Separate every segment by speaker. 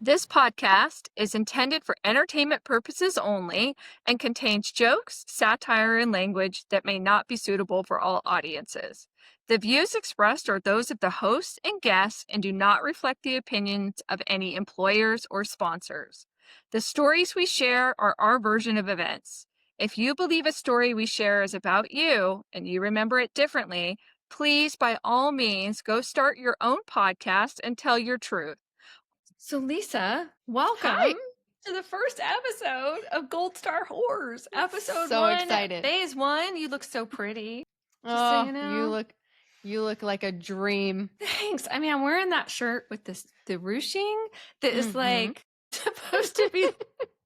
Speaker 1: This podcast is intended for entertainment purposes only and contains jokes, satire, and language that may not be suitable for all audiences. The views expressed are those of the hosts and guests and do not reflect the opinions of any employers or sponsors. The stories we share are our version of events. If you believe a story we share is about you and you remember it differently, please, by all means, go start your own podcast and tell your truth. So, Lisa,
Speaker 2: Hi.
Speaker 1: welcome to the first episode of Gold Star Horrors, episode
Speaker 2: So
Speaker 1: one,
Speaker 2: excited.
Speaker 1: phase one. You look so pretty. Just so
Speaker 2: Oh,
Speaker 1: you know.
Speaker 2: you look like a dream.
Speaker 1: Thanks. I mean, I'm wearing that shirt with the ruching that is
Speaker 2: Mhm.
Speaker 1: like supposed to be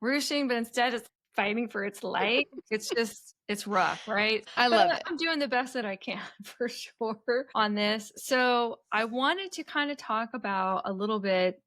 Speaker 1: ruching, but instead it's fighting for its life. It's rough, right?
Speaker 2: I
Speaker 1: But
Speaker 2: love it.
Speaker 1: I'm doing the best that I can for sure on this. So I wanted to kind of talk about a little bit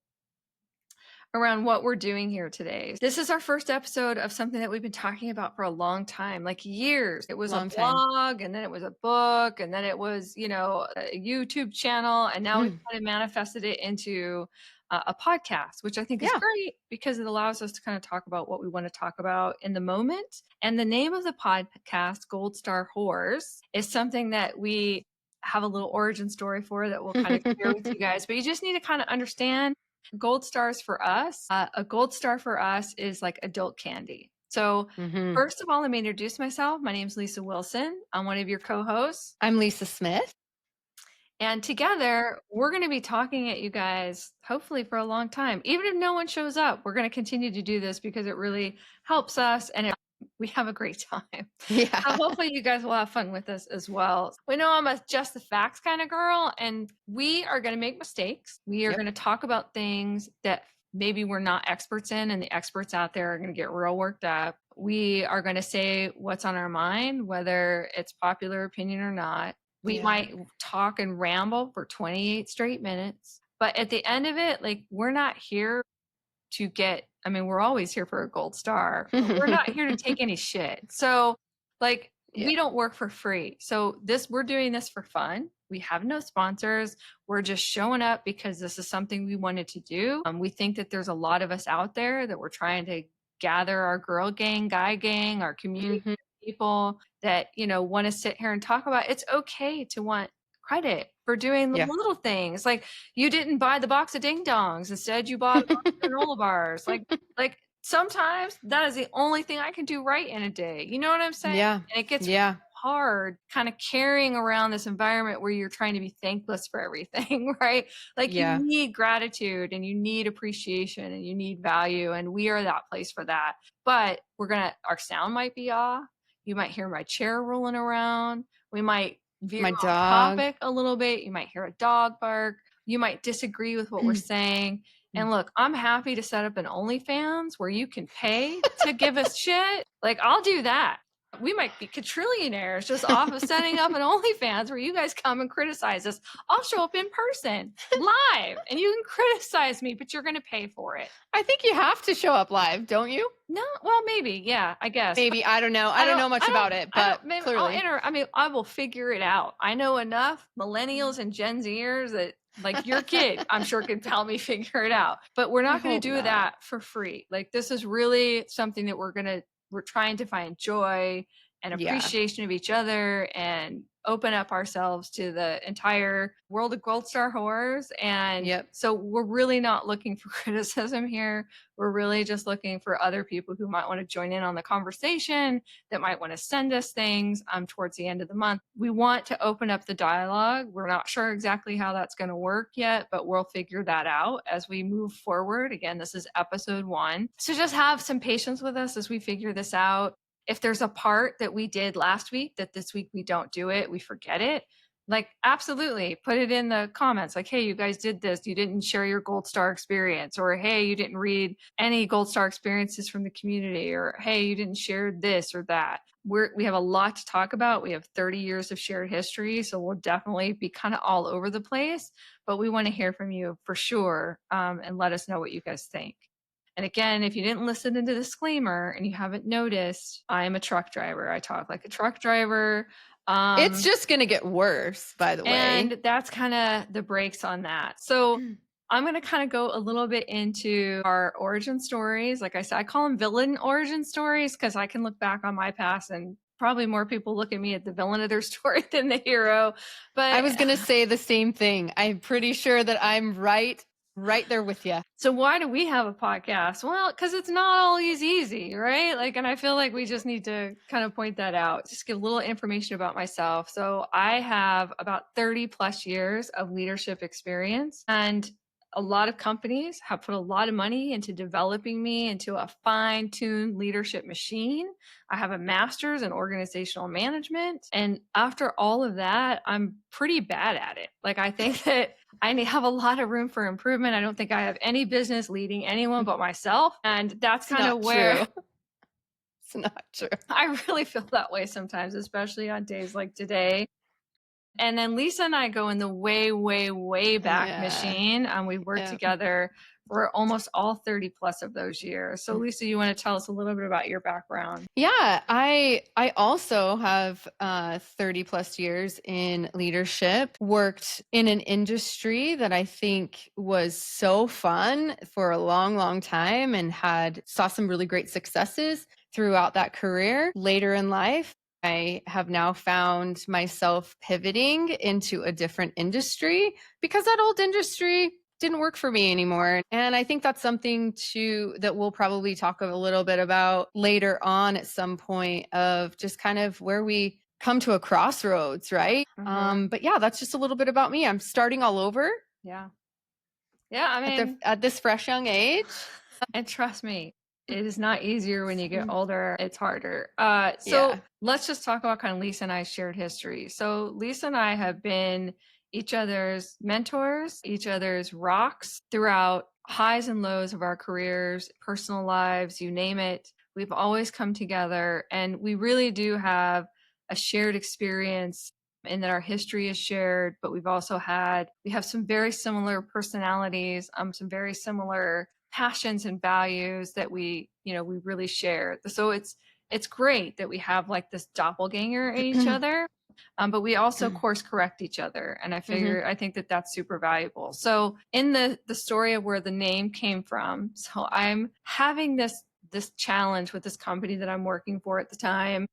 Speaker 1: around what we're doing here today. This is our first episode of something that we've been talking about for a long time, like years. It was a
Speaker 2: Long time.
Speaker 1: blog, and then it was a book, and then it was, a YouTube channel, and now we've
Speaker 2: Mm.
Speaker 1: kind of manifested it into a podcast, which I think is
Speaker 2: Yeah.
Speaker 1: great because it allows us to kind of talk about what we want to talk about in the moment. And the name of the podcast, Gold Star Whores, is something that we have a little origin story for that we'll kind of share with you guys. But you just need to kind of understand gold stars for us. A gold star for us is like adult candy. So,
Speaker 2: Mhm.
Speaker 1: first of all, let me introduce myself. My name is Lisa Wilson. I'm one of your co hosts.
Speaker 2: I'm Lisa Smith.
Speaker 1: And together, we're going to be talking at you guys, hopefully, for a long time. Even if no one shows up, we're going to continue to do this because it really helps us and we have a great time.
Speaker 2: Yeah.
Speaker 1: Hopefully, you guys will have fun with us as well. We know I'm a just the facts kind of girl, and we are going to make mistakes. We are
Speaker 2: Yep.
Speaker 1: going to talk about things that maybe we're not experts in, and the experts out there are going to get real worked up. We are going to say what's on our mind, whether it's popular opinion or not. We
Speaker 2: Yeah.
Speaker 1: might talk and ramble for 28 straight minutes. But at the end of it, like, we're not here to get, I mean, we're always here for a gold star, but we're not here to take any shit. So, like,
Speaker 2: Yeah.
Speaker 1: we don't work for free. So, we're doing this for fun. We have no sponsors. We're just showing up because this is something we wanted to do. We think that there's a lot of us out there that we're trying to gather our girl gang, guy gang, our community
Speaker 2: Mhm.
Speaker 1: of people that, want to sit here and talk about. It's okay to want credit for doing the
Speaker 2: Yeah.
Speaker 1: little things. Like, you didn't buy the box of ding dongs. Instead, you bought a box of granola bars. Like sometimes that is the only thing I can do right in a day. You know what I'm saying?
Speaker 2: Yeah.
Speaker 1: And it gets
Speaker 2: Yeah.
Speaker 1: hard kind of carrying around this environment where you're trying to be thankless for everything, right? Like, you
Speaker 2: Yeah.
Speaker 1: need gratitude and you need appreciation and you need value. And we are that place for that. But our sound might be off. You might hear my chair rolling around. We might veer
Speaker 2: My
Speaker 1: off
Speaker 2: dog.
Speaker 1: topic a little bit. You might hear a dog bark. You might disagree with what we're saying. And look, I'm happy to set up an OnlyFans where you can pay to give us shit. Like, I'll do that. We might be quadrillionaires just off of setting up an OnlyFans where you guys come and criticize us. I'll show up in person, live, and you can criticize me, but you're going to pay for it.
Speaker 2: I think you have to show up live, don't you?
Speaker 1: No, well, maybe, yeah, I guess.
Speaker 2: Maybe. I don't know. I don't know much about it, but
Speaker 1: Maybe
Speaker 2: clearly.
Speaker 1: I will figure it out. I know enough millennials and Gen Zers that, like, your kid, I'm sure, can help me figure it out. But we're
Speaker 2: I
Speaker 1: not going
Speaker 2: hope
Speaker 1: to do
Speaker 2: not.
Speaker 1: that for free. Like, this is really something that we're trying to find joy and
Speaker 2: Yeah.
Speaker 1: appreciation of each other and open up ourselves to the entire world of Gold Star Horrors. And
Speaker 2: Yep.
Speaker 1: so we're really not looking for criticism here. We're really just looking for other people who might want to join in on the conversation, that might want to send us things towards the end of the month. We want to open up the dialogue. We're not sure exactly how that's going to work yet, but we'll figure that out as we move forward. Again, this is episode 1. So just have some patience with us as we figure this out. If there's a part that we did last week that this week we don't do it, we forget it, like, absolutely put it in the comments. Like, hey, you guys did this. You didn't share your gold star experience, or hey, you didn't read any gold star experiences from the community, or hey, you didn't share this or that. We have a lot to talk about. We have 30 years of shared history, so we'll definitely be kind of all over the place, but we want to hear from you for sure, and let us know what you guys think. And again, if you didn't listen to the disclaimer and you haven't noticed, I am a truck driver. I talk like a truck driver.
Speaker 2: It's just going to get worse, by the way.
Speaker 1: And that's kind of the brakes on that. So I'm going to kind of go a little bit into our origin stories. Like I said, I call them villain origin stories because I can look back on my past and probably more people look at me at the villain of their story than the hero.
Speaker 2: I
Speaker 1: But
Speaker 2: was gonna say the same thing. I'm pretty sure that I'm right there with you.
Speaker 1: so why do we have a podcast? Well, because it's not always easy, right? Like, and I feel like we just need to kind of point that out, just give a little information about myself. So I have about 30 plus years of leadership experience, and a lot of companies have put a lot of money into developing me into a fine-tuned leadership machine. I have a master's in organizational management, and after all of that, I'm pretty bad at it. Like, I think that have a lot of room for improvement. I don't think I have any business leading anyone but myself. And that's
Speaker 2: It's
Speaker 1: kind of
Speaker 2: not
Speaker 1: where
Speaker 2: true. It's not true.
Speaker 1: I really feel that way sometimes, especially on days like today. And then Lisa and I go in the way, way, way back
Speaker 2: Yeah.
Speaker 1: machine. We worked
Speaker 2: Yeah.
Speaker 1: together for almost all 30 plus of those years. So, Lisa, you want to tell us a little bit about your background?
Speaker 2: Yeah, I also have 30 plus years in leadership, worked in an industry that I think was so fun for a long, long time and had saw some really great successes throughout that career. Later in life, I have now found myself pivoting into a different industry because that old industry didn't work for me anymore. And I think that's something too that we'll probably talk a little bit about later on at some point of just kind of where we come to a crossroads, right? But yeah, that's just a little bit about me. I'm starting all over
Speaker 1: Yeah. Yeah. I mean,
Speaker 2: at this fresh young age.
Speaker 1: and trust me, it is not easier when you get older. It's harder. So
Speaker 2: Yeah.
Speaker 1: let's just talk about kind of Lisa and I's shared history. So Lisa and I have been each other's mentors, each other's rocks throughout highs and lows of our careers, personal lives, you name it. We've always come together, and we really do have a shared experience in that our history is shared, but we have some very similar personalities, some very similar passions and values that we really share. So it's great that we have like this doppelganger in each other, but we also course correct each other, and
Speaker 2: Mhm.
Speaker 1: I think that that's super valuable. So in the story of where the name came from, so I'm having this challenge with this company that I'm working for at the time.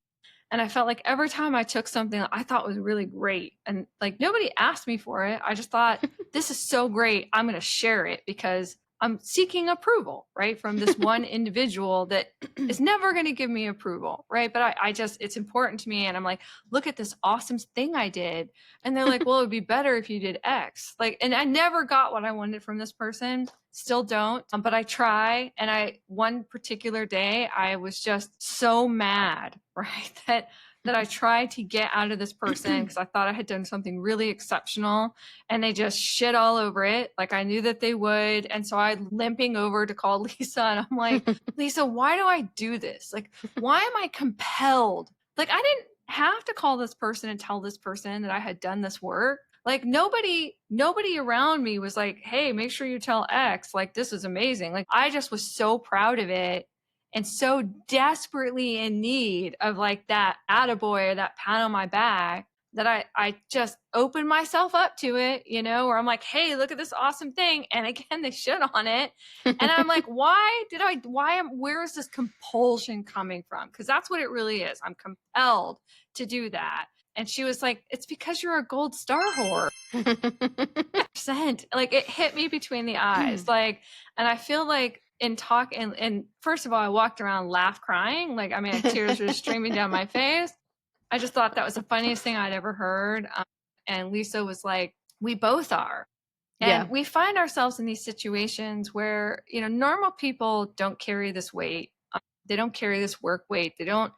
Speaker 1: And I felt like every time I took something I thought was really great, and like nobody asked me for it, I just thought, this is so great, I'm going to share it because I'm seeking approval, right? From this one individual that is never going to give me approval, right? But I just, it's important to me. And I'm like, look at this awesome thing I did. And they're like, well, it would be better if you did X. Like, and I never got what I wanted from this person. Still don't, but I try. And one particular day, I was just so mad, right? That I tried to get out of this person because I thought I had done something really exceptional, and they just shit all over it. Like I knew that they would. And so I limping over to call Lisa, and I'm like, Lisa, why do I do this? Like, why am I compelled? Like, I didn't have to call this person and tell this person that I had done this work. Like nobody around me was like, hey, make sure you tell X. Like, this is amazing. Like, I just was so proud of it and so desperately in need of like that attaboy or that pat on my back that I just opened myself up to it, where I'm like, hey, look at this awesome thing. And again, they shit on it. And I'm like, where is this compulsion coming from? Because that's what it really is. I'm compelled to do that. And she was like, it's because you're a gold star whore. Like it hit me between the eyes. Like, and I feel like in talk and first of all, I walked around laugh crying. Like, I mean, tears were streaming down my face. I just thought that was the funniest thing I'd ever heard. And Lisa was like, we both are.
Speaker 2: Yeah.
Speaker 1: And we find ourselves in these situations where, normal people don't carry this weight. They don't carry this work weight. They don't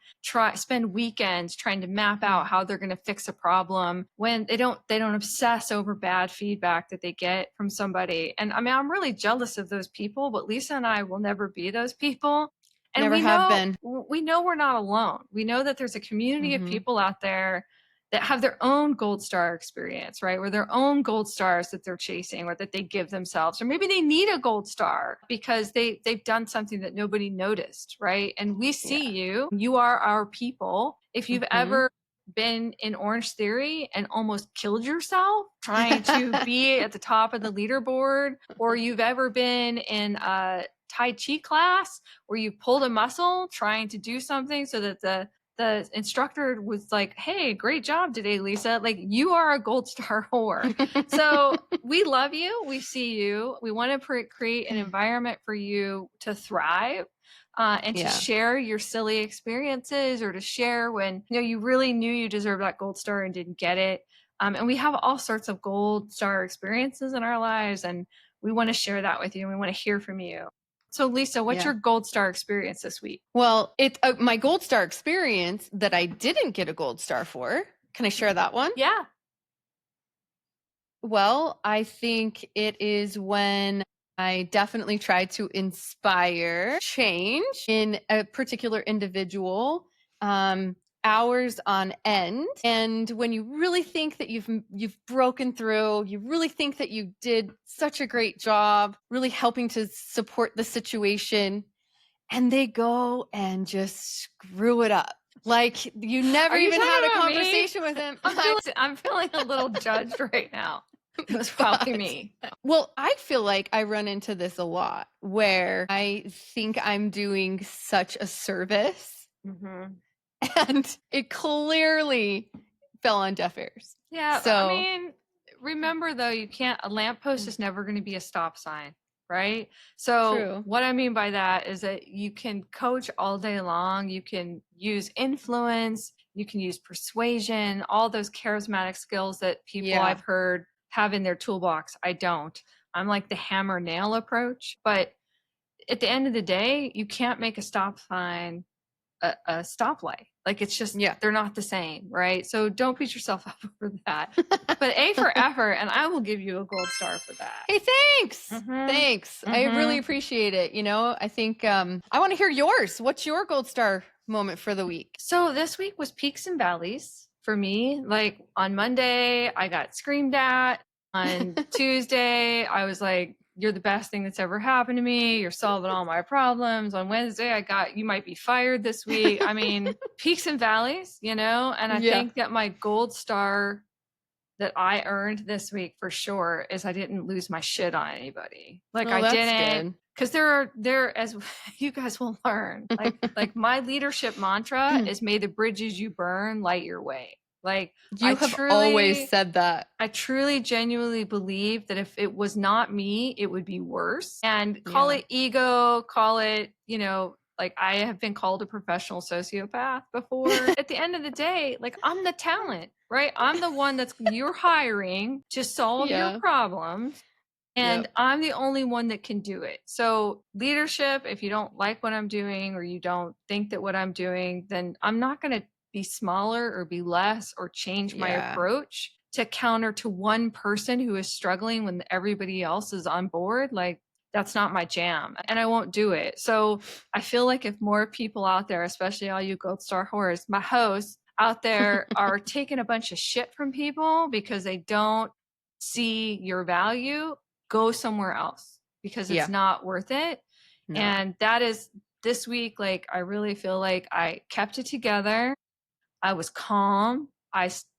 Speaker 1: spend weekends trying to map out how they're going to fix a problem when they don't obsess over bad feedback that they get from somebody. And I mean, I'm really jealous of those people, but Lisa and I will never be those people. And
Speaker 2: Never have been.
Speaker 1: we know we're not alone. We know that there's a community of
Speaker 2: Mhm.
Speaker 1: people out there that have their own gold star experience, right? Or their own gold stars that they're chasing or that they give themselves. Or maybe they need a gold star because they've done something that nobody noticed, right? And we see
Speaker 2: Yeah.
Speaker 1: you. You are our people. If you've
Speaker 2: Mhm.
Speaker 1: ever been in Orange Theory and almost killed yourself trying to be at the top of the leaderboard, or you've ever been in a Tai Chi class where you pulled a muscle trying to do something so that the instructor was like, "Hey, great job today, Lisa." Like, you are a gold star whore. So we love you. We see you. We want to create an environment for you to thrive. And to
Speaker 2: Yeah.
Speaker 1: share your silly experiences, or to share when you really knew you deserved that gold star and didn't get it. And we have all sorts of gold star experiences in our lives, and we want to share that with you. And we want to hear from you. So, Lisa, what's
Speaker 2: Yeah.
Speaker 1: your gold star experience this week?
Speaker 2: Well, it's my gold star experience that I didn't get a gold star for. Can I share that one?
Speaker 1: Yeah.
Speaker 2: Well, I think it is when I definitely try to inspire change in a particular individual, hours on end. And when you really think that you've broken through, you really think that you did such a great job, really helping to support the situation, and they go and just screw it up. Like you never
Speaker 1: Are you
Speaker 2: even
Speaker 1: talking
Speaker 2: had a
Speaker 1: about me?
Speaker 2: conversation with them.
Speaker 1: I'm feeling a little judged right now. It was probably
Speaker 2: But
Speaker 1: me.
Speaker 2: well, I feel like I run into this a lot where I think I'm doing such a service
Speaker 1: Mm-hmm.
Speaker 2: and it clearly fell on deaf ears.
Speaker 1: Yeah, I
Speaker 2: So,
Speaker 1: mean, remember though, a lamppost is never going to be a stop sign, right? So,
Speaker 2: true.
Speaker 1: what I mean by that is that you can coach all day long, you can use influence, you can use persuasion, all those charismatic skills that people
Speaker 2: Yeah.
Speaker 1: I've heard have in their toolbox. I don't. I'm like the hammer nail approach, but at the end of the day, you can't make a stop sign a stoplight. Like, it's just,
Speaker 2: Yeah.
Speaker 1: they're not the same, right? So don't beat yourself up for that. But A for effort, and I will give you a gold star for that.
Speaker 2: Hey, thanks.
Speaker 1: Mm-hmm.
Speaker 2: Thanks. I really
Speaker 1: Mm-hmm.
Speaker 2: appreciate it. I think I want to hear yours. What's your gold star moment for the week?
Speaker 1: So this week was peaks and valleys for me. Like, on Monday, I got screamed at. On Tuesday, I was like, "You're the best thing that's ever happened to me. You're solving all my problems." On Wednesday, I got, "You might be fired this week." I mean, peaks and valleys, And I
Speaker 2: Yeah.
Speaker 1: think that my gold star that I earned this week for sure is I didn't lose my shit on anybody. Like,
Speaker 2: Oh,
Speaker 1: I
Speaker 2: that's
Speaker 1: didn't,
Speaker 2: good.
Speaker 1: because there, as you guys will learn, like my leadership mantra is, "May the bridges you burn light your way." Like,
Speaker 2: You have always said that.
Speaker 1: I truly genuinely believe that if it was not me, it would be worse. And call
Speaker 2: Yeah.
Speaker 1: it ego, call it, like, I have been called a professional sociopath before. At the end of the day, like, I'm the talent, right? I'm the one you're hiring to solve your
Speaker 2: Yeah.
Speaker 1: problems. And
Speaker 2: Yep.
Speaker 1: I'm the only one that can do it. So, leadership, if you don't like what I'm doing, or you don't think that what I'm doing, then I'm not going to be smaller or be less or change my
Speaker 2: Yeah.
Speaker 1: approach to counter to one person who is struggling when everybody else is on board. Like, that's not my jam, and I won't do it. So, I feel like if more people out there, especially all you Gold Star whores, my hosts out there, are taking a bunch of shit from people because they don't see your value, go somewhere else, because it's
Speaker 2: Yeah.
Speaker 1: not worth it.
Speaker 2: No.
Speaker 1: And that is this week. Like, I really feel like I kept it together. I was calm.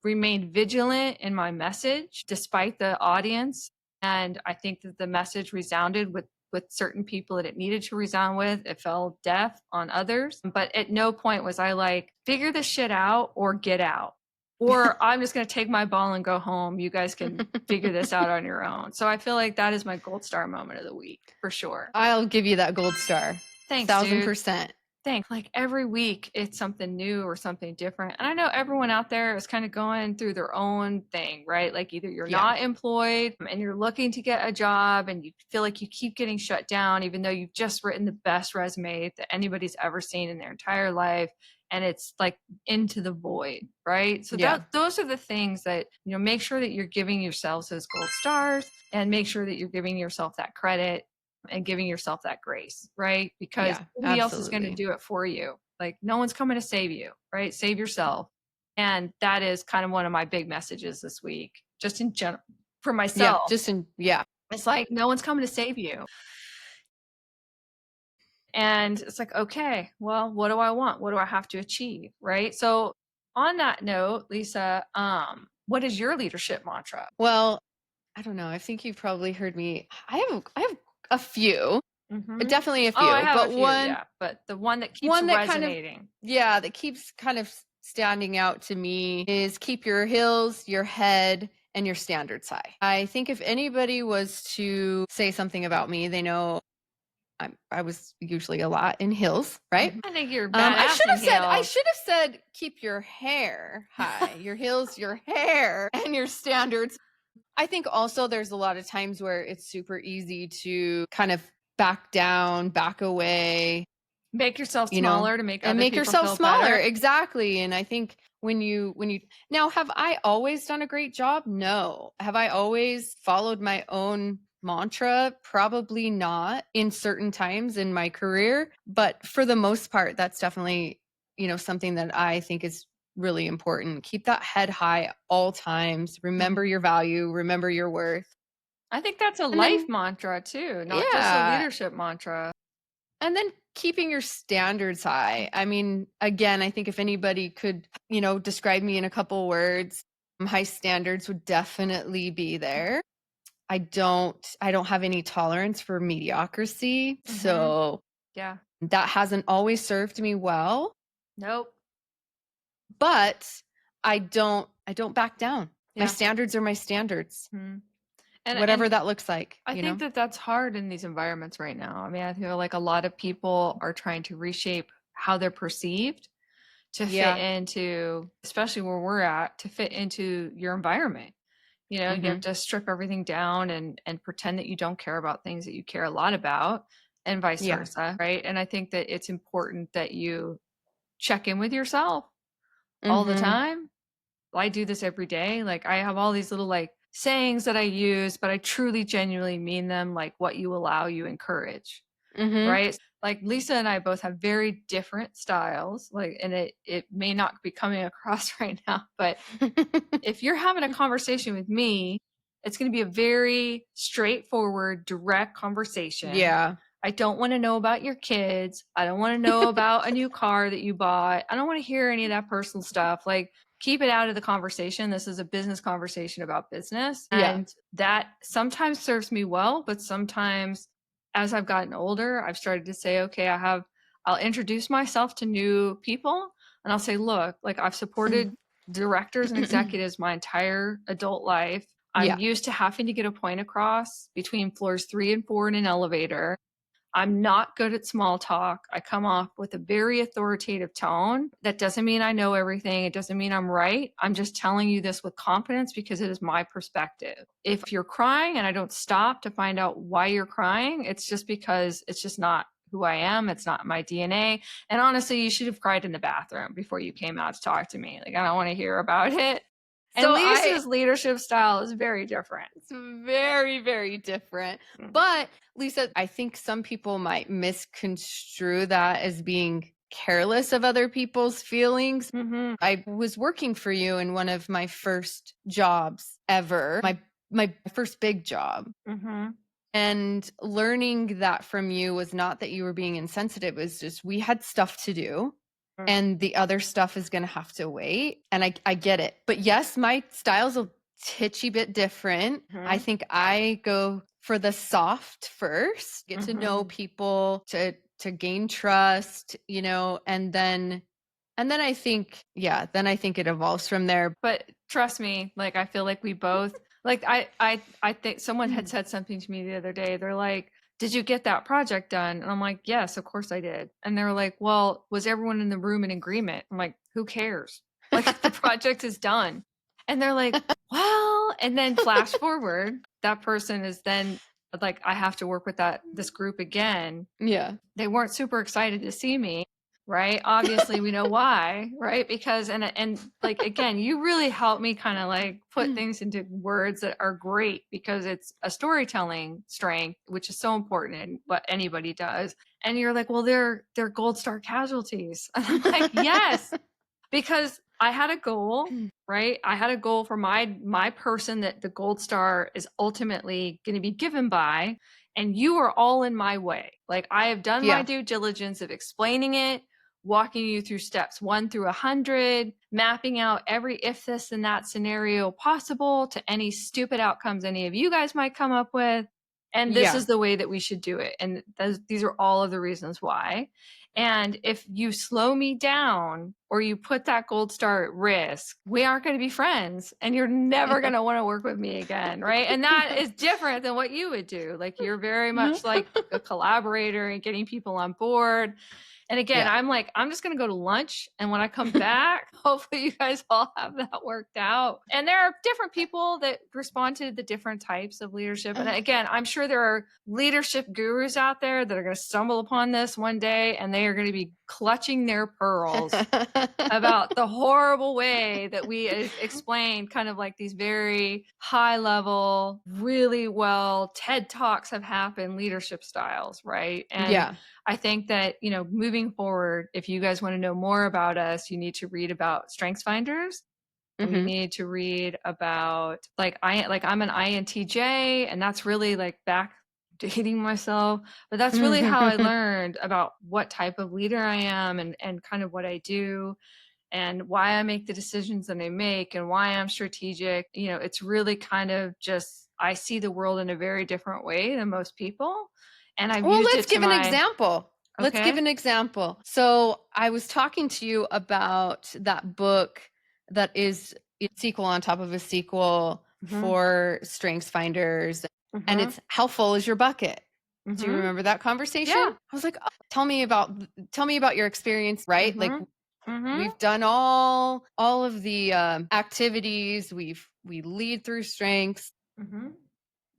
Speaker 1: Remained vigilant in my message despite the audience. And I think that the message resounded with certain people that it needed to resound with. It fell deaf on others. But at no point was I like, "Figure this shit out or get out." Or, "I'm just going to take my ball and go home. You guys can figure this out on your own." So I feel like that is my gold star moment of the week for sure.
Speaker 2: I'll give you that gold star.
Speaker 1: Thanks, dude.
Speaker 2: 1,000%.
Speaker 1: Think like every week it's something new or something different. And I know everyone out there is kind of going through their own thing, right? Like, either you're
Speaker 2: Yeah.
Speaker 1: not employed and you're looking to get a job and you feel like you keep getting shut down, even though you've just written the best resume that anybody's ever seen in their entire life. And it's like into the void, right? So
Speaker 2: Yeah.
Speaker 1: those are the things that, make sure that you're giving yourselves those gold stars, and make sure that you're giving yourself that credit and giving yourself that grace, right? Because
Speaker 2: Yeah.
Speaker 1: nobody else is going to
Speaker 2: Absolutely.
Speaker 1: do it for you. Like, no one's coming to save you, right? Save yourself. And that is kind of one of my big messages this week, just in general for
Speaker 2: Yeah.
Speaker 1: myself.
Speaker 2: Yeah.
Speaker 1: It's like, no one's coming to save you. And it's like, okay, well, what do I want? What do I have to achieve? Right. So On that note, Lisa, what is your leadership mantra?
Speaker 2: Well, I don't know. I think you've probably heard me. I have a few,
Speaker 1: Mm-hmm.
Speaker 2: definitely a
Speaker 1: Oh, I
Speaker 2: few,
Speaker 1: have a
Speaker 2: but
Speaker 1: few, yeah, but the one that keeps
Speaker 2: one that kind of,
Speaker 1: resonating.
Speaker 2: yeah, that keeps kind of standing out to me is keep your heels, your head, and your standards high. I think if anybody was to say something about me, they know I was usually a lot in heels, right?
Speaker 1: I think you're
Speaker 2: I
Speaker 1: badass
Speaker 2: should
Speaker 1: in
Speaker 2: have said I
Speaker 1: heels.
Speaker 2: should have said keep your hair high, your heels, your hair, and your standards. I think also there's a lot of times where it's super easy to kind of back down, back away,
Speaker 1: Make yourself
Speaker 2: you know,
Speaker 1: smaller to make
Speaker 2: and
Speaker 1: other
Speaker 2: make
Speaker 1: people
Speaker 2: yourself
Speaker 1: feel
Speaker 2: smaller.
Speaker 1: better.
Speaker 2: Exactly. And I think when you now, have I always done a great job? No. Have I always followed my own mantra? Probably not in certain times in my career, but for the most part that's definitely, something that I think is really important. Keep that head high all times. Remember
Speaker 1: Mhm.
Speaker 2: your value, remember your worth.
Speaker 1: I think that's a
Speaker 2: And
Speaker 1: life
Speaker 2: then
Speaker 1: mantra too, not just a
Speaker 2: yeah,
Speaker 1: leadership mantra.
Speaker 2: and then keeping your standards high. I mean, again, I think if anybody could, describe me in a couple words, high standards would definitely be there. I don't have any tolerance for mediocrity.
Speaker 1: Mhm.
Speaker 2: So
Speaker 1: Yeah.
Speaker 2: that hasn't always served me well,
Speaker 1: Nope.
Speaker 2: but I don't back down. My
Speaker 1: Yeah.
Speaker 2: standards are my standards,
Speaker 1: Mhm. And
Speaker 2: whatever that looks like,
Speaker 1: I think that that's hard in these environments right now. I mean, I feel like a lot of people are trying to reshape how they're perceived to fit
Speaker 2: Yeah.
Speaker 1: into, especially where we're at, to fit into your environment. You have
Speaker 2: Mhm.
Speaker 1: to strip everything down and pretend that you don't care about things that you care a lot about, and vice
Speaker 2: Yeah.
Speaker 1: versa, right? And I think that it's important that you check in with yourself all the
Speaker 2: Mhm.
Speaker 1: time. I do this every day. Like I have all these little like sayings that I use, but I truly genuinely mean them, like what you allow, you encourage,
Speaker 2: Mhm.
Speaker 1: right? Like Lisa and I both have very different styles, like and it may not be coming across right now, but if you're having a conversation with me, it's going to be a very straightforward, direct conversation.
Speaker 2: Yeah.
Speaker 1: I don't want to know about your kids. I don't want to know about a new car that you bought. I don't want to hear any of that personal stuff. Like, keep it out of the conversation. This is a business conversation about business.
Speaker 2: Yeah.
Speaker 1: And that sometimes serves me well, but sometimes as I've gotten older, I've started to say, okay, I'll introduce myself to new people and I'll say, look, like I've supported directors and executives my entire adult life. I'm
Speaker 2: Yeah.
Speaker 1: used to having to get a point across between floors 3 and 4 in an elevator. I'm not good at small talk. I come off with a very authoritative tone. That doesn't mean I know everything. It doesn't mean I'm right. I'm just telling you this with confidence because it is my perspective. If you're crying and I don't stop to find out why you're crying, it's just because it's just not who I am. It's not my DNA. And honestly, you should have cried in the bathroom before you came out to talk to me. Like, I don't want to hear about it. And
Speaker 2: So I
Speaker 1: Lisa's leadership style is very different.
Speaker 2: It's very, very different.
Speaker 1: Mm.
Speaker 2: But Lisa, I think some people might misconstrue that as being careless of other people's feelings.
Speaker 1: Mm-hmm.
Speaker 2: I was working for you in one of my first jobs ever, my first big job.
Speaker 1: Mm-hmm.
Speaker 2: And learning that from you was not that you were being insensitive, it was just we had stuff to do and the other stuff is going to have to wait. And I get it. But yes, my style's a titchy bit different. I
Speaker 1: Mm-hmm.
Speaker 2: think I go for the soft first, get to know
Speaker 1: Mm-hmm.
Speaker 2: people, to gain trust, and then I think, yeah, then I think it evolves from there.
Speaker 1: But trust me, like I feel like we both like I think someone had said something to me the other day. They're like, "Did you get that project done?" And I'm like, "Yes, of course I did." And they were like, "Well, was everyone in the room in agreement?" I'm like, "Who cares? Like the project is done." And they're like, "Well," and then flash forward, that person is then like, I have to work with this group again.
Speaker 2: Yeah.
Speaker 1: They weren't super excited to see me, right? Obviously we know why, right? Because and like again, you really helped me kind of like put things into words that are great because it's a storytelling strength, which is so important in what anybody does. And you're like, well, they're gold star casualties. And I'm like, yes, because I had a goal, right? I had a goal for my person that the gold star is ultimately going to be given by, and you are all in my way. Like I have done my
Speaker 2: Yeah.
Speaker 1: due diligence of explaining it, walking you through steps 1 through 100, mapping out every if this and that scenario possible to any stupid outcomes any of you guys might come up with. And this
Speaker 2: Yeah.
Speaker 1: is the way that we should do it. And these are all of the reasons why. And if you slow me down or you put that gold star at risk, we aren't going to be friends and you're never going to want to work with me again. Right. And that is different than what you would do. Like you're very much like a collaborator and getting people on board. And again,
Speaker 2: Yeah.
Speaker 1: I'm like, I'm just going to go to lunch. And when I come back, hopefully you guys all have that worked out. And there are different people that respond to the different types of leadership. And again, I'm sure there are leadership gurus out there that are going to stumble upon this one day and they are going to be clutching their pearls about the horrible way that we explain kind of like these very high level, really well TED Talks have happened leadership styles, right? And
Speaker 2: Yeah.
Speaker 1: I think that, moving forward, if you guys want to know more about us, you need to read about Strengths Finders. And you
Speaker 2: Mhm.
Speaker 1: need to read about I'm an INTJ, and that's really like back dating myself, but that's really how I learned about what type of leader I am and kind of what I do and why I make the decisions that I make and why I'm strategic. It's really kind of just I see the world in a very different way than most people. And I've
Speaker 2: Well,
Speaker 1: used
Speaker 2: let's
Speaker 1: it to
Speaker 2: give an
Speaker 1: my
Speaker 2: example. Let's give
Speaker 1: okay.
Speaker 2: an example. So, I was talking to you about that book that is a sequel on top of a sequel
Speaker 1: Mhm.
Speaker 2: for Strengths Finders, and
Speaker 1: Mhm.
Speaker 2: it's How Full is Your Bucket? Do you
Speaker 1: Mhm.
Speaker 2: remember that conversation?
Speaker 1: Yeah.
Speaker 2: I was like, "Oh, tell me about your experience, right? Like
Speaker 1: Mhm. Mhm.
Speaker 2: we've done all of the activities, we lead through strengths,
Speaker 1: Mhm.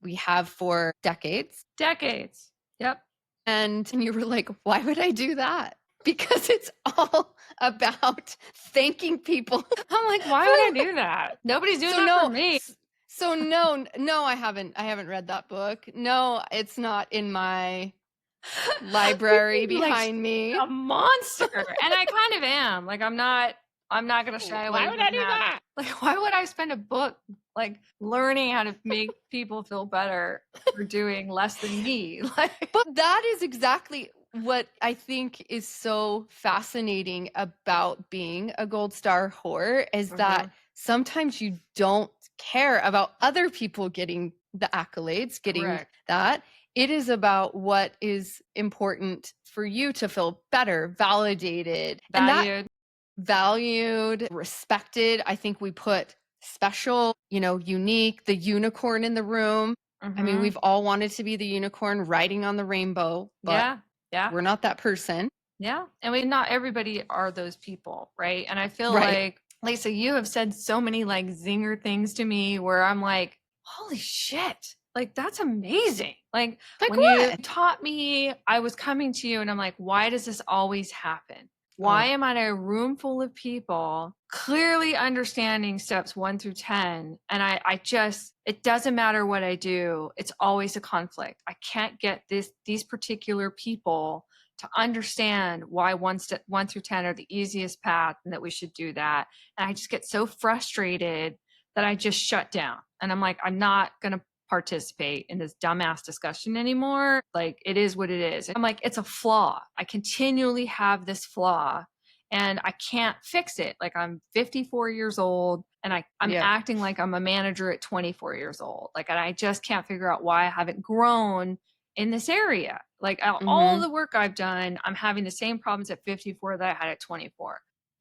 Speaker 2: we have for decades."
Speaker 1: Decades. Yep.
Speaker 2: And you were like, "Why would I do that?" Because it's all about thanking people
Speaker 1: I'm like, why would I
Speaker 2: for
Speaker 1: do that? Nobody's doing
Speaker 2: so
Speaker 1: that for
Speaker 2: no
Speaker 1: me.
Speaker 2: s- so no no I haven't read that book. No, it's not in my library
Speaker 1: Like
Speaker 2: behind me.
Speaker 1: a monster. And I kind of am. Like I'm not gonna shy
Speaker 2: Why
Speaker 1: away
Speaker 2: would
Speaker 1: from
Speaker 2: I do
Speaker 1: that.
Speaker 2: that?
Speaker 1: Like why would I spend a book like learning how to make people feel better for doing less than me? Like
Speaker 2: But that is exactly what I think is so fascinating about being a gold star whore is that
Speaker 1: Mhm.
Speaker 2: sometimes you don't care about other people getting the accolades, getting
Speaker 1: Correct.
Speaker 2: that. It is about what is important for you to feel better, validated, and that
Speaker 1: Valued.
Speaker 2: valued, respected. I think we put special, unique, the unicorn in the room. I mean,
Speaker 1: Mhm.
Speaker 2: we've all wanted to be the unicorn riding on the rainbow, but
Speaker 1: Yeah. Yeah.
Speaker 2: we're not that person.
Speaker 1: Yeah. And not everybody are those people, right? And I feel
Speaker 2: Right.
Speaker 1: like, Lisa, you have said so many like zinger things to me where I'm like, holy shit. Like, that's amazing. Like,
Speaker 2: Like
Speaker 1: when you
Speaker 2: what?
Speaker 1: taught me, I was coming to you and I'm like, why does this always happen? Why
Speaker 2: Oh,
Speaker 1: am I in a room full of people clearly understanding steps 1 through 10? And I just, it doesn't matter what I do, it's always a conflict. I can't get these particular people to understand why 1 through 10 are the easiest path and that we should do that. And I just get so frustrated that I just shut down. And I'm like, I'm not going to participate in this dumbass discussion anymore. Like, it is what it is. I'm like, it's a flaw. I continually have this flaw and I can't fix it. Like, I'm 54 years old and I'm
Speaker 2: yeah.
Speaker 1: acting like I'm a manager at 24 years old. Like, and I just can't figure out why I haven't grown in this area. Like all
Speaker 2: Mhm.
Speaker 1: the work I've done, I'm having the same problems at 54 that I had at 24.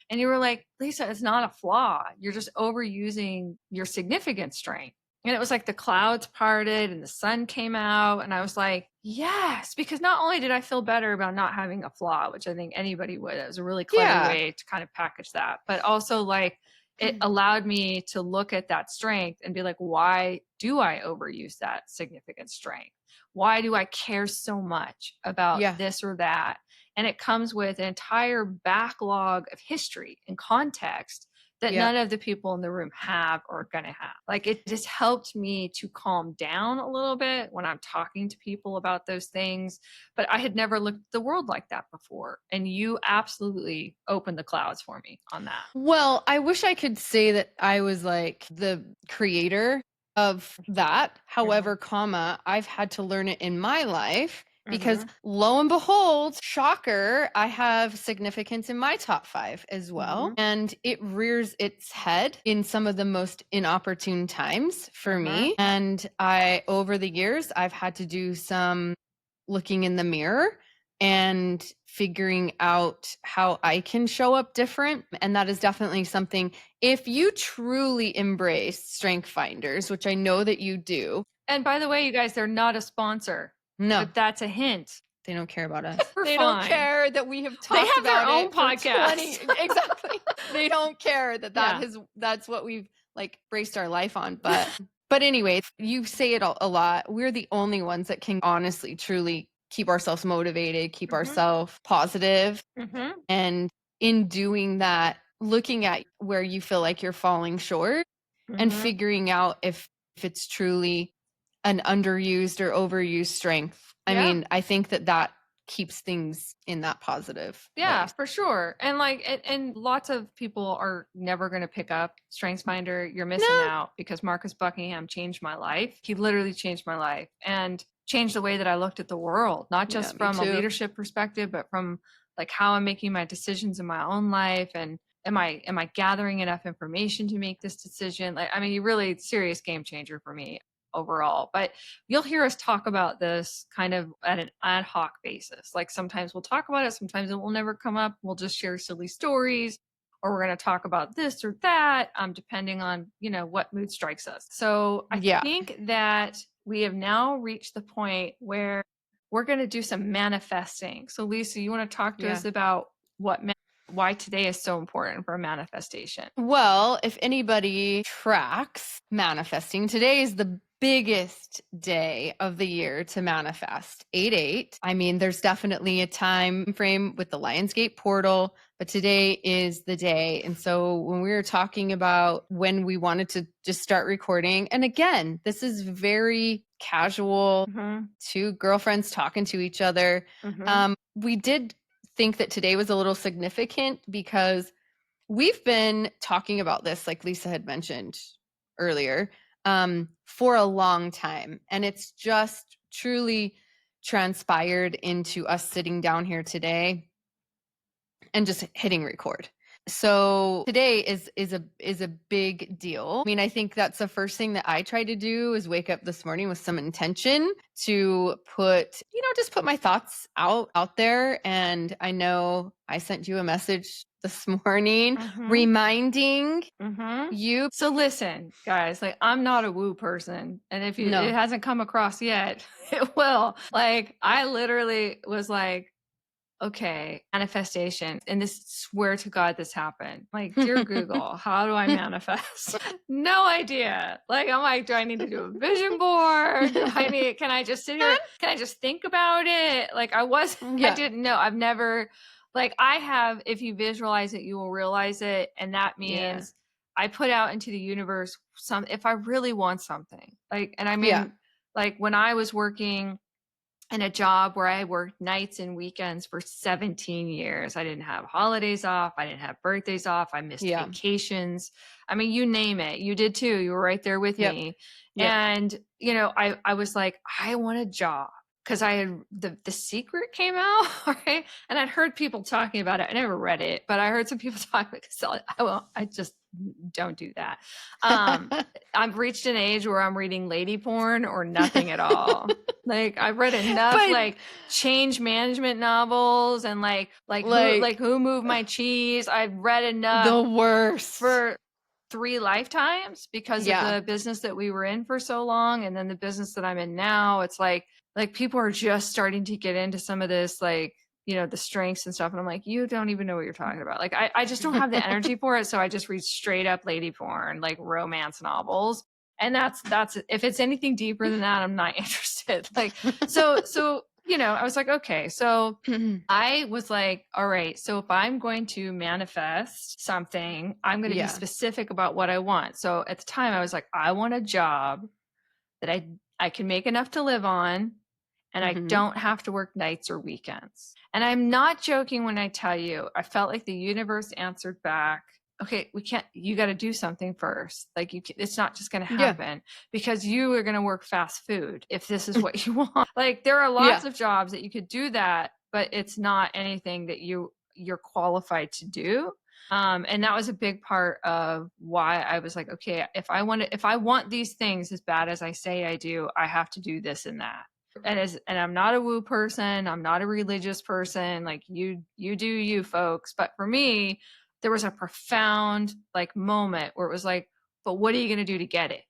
Speaker 1: And you were like, Lisa, it's not a flaw. You're just overusing your significant strength. And it was like the clouds parted and the sun came out. And I was like, yes, because not only did I feel better about not having a flaw, which I think anybody would, it was a really clever
Speaker 2: Yeah.
Speaker 1: way to kind of package that, but also like it allowed me to look at that strength and be like, why do I overuse that significant strength? Why do I care so much about
Speaker 2: Yeah.
Speaker 1: this or that? And it comes with an entire backlog of history and context that
Speaker 2: Yeah.
Speaker 1: none of the people in the room have or are going to have. Like it just helped me to calm down a little bit when I'm talking to people about those things. But I had never looked at the world like that before. And you absolutely opened the clouds for me on that.
Speaker 2: Well, I wish I could say that I was like the creator of that.
Speaker 1: Mhm.
Speaker 2: However, I've had to learn it in my life because
Speaker 1: Mhm.
Speaker 2: lo and behold, shocker, I have significance in my top 5 as well.
Speaker 1: Mhm.
Speaker 2: And it rears its head in some of the most inopportune times for
Speaker 1: Mhm.
Speaker 2: me. And over the years, I've had to do some looking in the mirror and figuring out how I can show up different. And that is definitely something, if you truly embrace Strength Finders, which I know that you do.
Speaker 1: And by the way, you guys, they're not a sponsor,
Speaker 2: No,
Speaker 1: but that's a hint.
Speaker 2: they don't care about us.
Speaker 1: We're
Speaker 2: They don't
Speaker 1: fine.
Speaker 2: care that we have
Speaker 1: They
Speaker 2: talked
Speaker 1: have their
Speaker 2: about
Speaker 1: own
Speaker 2: it for 20
Speaker 1: podcast.
Speaker 2: exactly. They don't care that
Speaker 1: Yeah.
Speaker 2: that's what we've like braced our life on, but anyway, you say it a lot. We're the only ones that can honestly truly keep ourselves motivated, keep
Speaker 1: Mhm.
Speaker 2: ourselves positive,
Speaker 1: Mhm.
Speaker 2: and in doing that, looking at where you feel like you're falling short and
Speaker 1: Mhm.
Speaker 2: figuring out if it's truly an underused or overused strength. I
Speaker 1: Yeah.
Speaker 2: mean, I think that keeps things in that positive
Speaker 1: Yeah,
Speaker 2: place.
Speaker 1: for sure. And like and lots of people are never going to pick up StrengthsFinder. You're missing
Speaker 2: No.
Speaker 1: out because Marcus Buckingham changed my life. He literally changed my life and changed the way that I looked at the world, not
Speaker 2: Yeah,
Speaker 1: just
Speaker 2: me
Speaker 1: from a
Speaker 2: too.
Speaker 1: leadership perspective, but from like how I'm making my decisions in my own life and am I gathering enough information to make this decision? Like I mean, you really serious game changer for me overall. But you'll hear us talk about this kind of at an ad hoc basis. Like sometimes we'll talk about it, sometimes it will never come up. We'll just share silly stories or we're going to talk about this or that, depending on, what mood strikes us. So I
Speaker 2: Yeah.
Speaker 1: think that we have now reached the point where we're going to do some manifesting. So Lisa, you want to talk to
Speaker 2: Yeah.
Speaker 1: us about why today is so important for manifestation?
Speaker 2: Well, if anybody tracks manifesting, today is the biggest day of the year to manifest. 8/8. I mean, there's definitely a time frame with the Lionsgate portal, but today is the day. And so when we were talking about when we wanted to just start recording, and again, this is very casual,
Speaker 1: Mm-hmm.
Speaker 2: two girlfriends talking to each other.
Speaker 1: Mm-hmm.
Speaker 2: We did think that today was a little significant because we've been talking about this, like Lisa had mentioned earlier, for a long time. And it's just truly transpired into us sitting down here today and just hitting record. So today is a big deal. I mean, I think that's the first thing that I try to do is wake up this morning with some intention to just put my thoughts out there. And I know I sent you a message this morning
Speaker 1: Mm-hmm.
Speaker 2: reminding
Speaker 1: Mm-hmm.
Speaker 2: you.
Speaker 1: So listen, guys, like I'm not a woo person. And if it
Speaker 2: No.
Speaker 1: hasn't come across yet, it will. Like I literally was like, okay, manifestation. And this swear to God this happened. Like, dear Google, how do I manifest? No idea. Like, I'm like, do I need to do a vision board? Can I just sit here? Can I just think about it? Like I
Speaker 2: Yeah.
Speaker 1: didn't know. I've never like I have, if you visualize it, you will realize it. And that
Speaker 2: Yeah.
Speaker 1: means I put out into the universe if I really want something. Like, and I
Speaker 2: Yeah.
Speaker 1: mean, like when I was working in a job where I worked nights and weekends for 17 years. I didn't have holidays off. I didn't have birthdays off. I missed
Speaker 2: Yeah.
Speaker 1: vacations. I mean, you name it. You did too. You were right there with
Speaker 2: Yep.
Speaker 1: me.
Speaker 2: Yep.
Speaker 1: And, I was like, I want a job because I had the secret came out, right? And I'd heard people talking about it. I never read it, but I heard some people talk because I just don't do that. I've reached an age where I'm reading lady porn or nothing at all. Like I've read enough
Speaker 2: But
Speaker 1: like change management novels and
Speaker 2: like
Speaker 1: who moved my cheese. I've read enough
Speaker 2: the worst.
Speaker 1: for 3 lifetimes because of
Speaker 2: Yeah.
Speaker 1: the business that we were in for so long and then the business that I'm in now. It's like people are just starting to get into some of this like the strengths and stuff. And I'm like, you don't even know what you're talking about. Like I just don't have the energy for it. So I just read straight up lady porn, like romance novels. And that's if it's anything deeper than that, I'm not interested. Like so I was like, okay, so I was like, all right, so if I'm going to manifest something, I'm going to be
Speaker 2: Yeah.
Speaker 1: specific about what I want. So at the time I was like, I want a job that I can make enough to live on and I
Speaker 2: Mhm.
Speaker 1: don't have to work nights or weekends. And I'm not joking when I tell you, I felt like the universe answered back okay, we can't, you got to do something first. Like it's not just going to
Speaker 2: Yeah.
Speaker 1: happen because you are going to work fast food if this is what you want. Like there are
Speaker 2: Yeah.
Speaker 1: lots of jobs that you could do that, but it's not anything that you're qualified to do. And that was a big part of why I was like, okay, if I want these things as bad as I say I do, I have to do this and that. And I'm not a woo person, I'm not a religious person. Like you do you folks. But for me, there was a profound like moment where it was like, but what are you going to do to get it?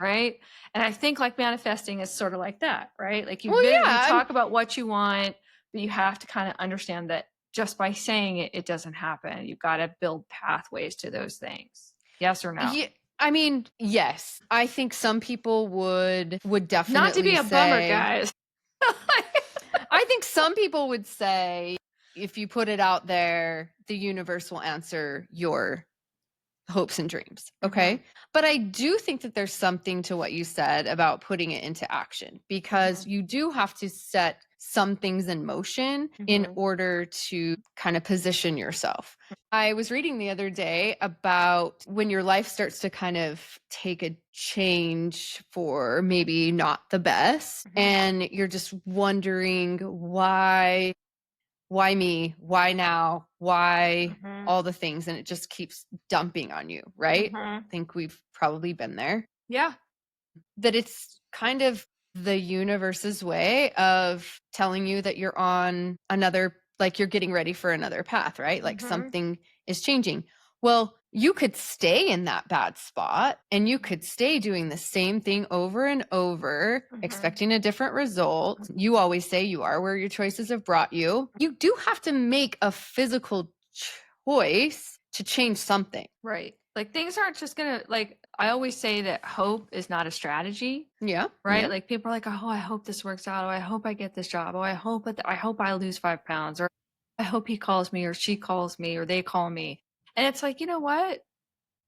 Speaker 1: Right. And I think like manifesting is sort of like that, right? Like
Speaker 2: Well,
Speaker 1: you
Speaker 2: yeah.
Speaker 1: talk about what you want, but you have to kind of understand that just by saying it, it doesn't happen. You've got to build pathways to those things. Yes or no?
Speaker 2: Yeah, I mean, yes. I think some people would
Speaker 1: Not to be
Speaker 2: definitely
Speaker 1: a bummer,
Speaker 2: say
Speaker 1: guys.
Speaker 2: I think some people would say if you put it out there, the universe will answer your hopes and dreams.
Speaker 1: Mhm,
Speaker 2: Okay. But I do think that there's something to what you said about putting it into action because
Speaker 1: mhm,
Speaker 2: you do have to set some things in motion in
Speaker 1: mhm,
Speaker 2: order to kind of position yourself. I was reading the other day about when your life starts to kind of take a change for maybe not the best,
Speaker 1: mhm,
Speaker 2: and you're just wondering why me? Why now? Why
Speaker 1: mhm,
Speaker 2: all the things? And it just keeps dumping on you, right?
Speaker 1: mhm.
Speaker 2: I think we've probably been there.
Speaker 1: Yeah.
Speaker 2: That it's kind of the universe's way of telling you that you're on another, like you're getting ready for another path, right? Like
Speaker 1: Mhm,
Speaker 2: something is changing. Well, you could stay in that bad spot and you could stay doing the same thing over and over,
Speaker 1: mhm.
Speaker 2: expecting a different result. You always say you are where your choices have brought you. You do have to make a physical choice to change something.
Speaker 1: Right. Like things aren't just gonna like I always say that hope is not a strategy,
Speaker 2: Yeah.
Speaker 1: right?
Speaker 2: Yeah.
Speaker 1: Like people are like, oh, I hope this works out. Oh, I hope I get this job. Oh, I hope I lose 5 pounds, or I hope he calls me, or she calls me, or they call me. And it's like, you know what?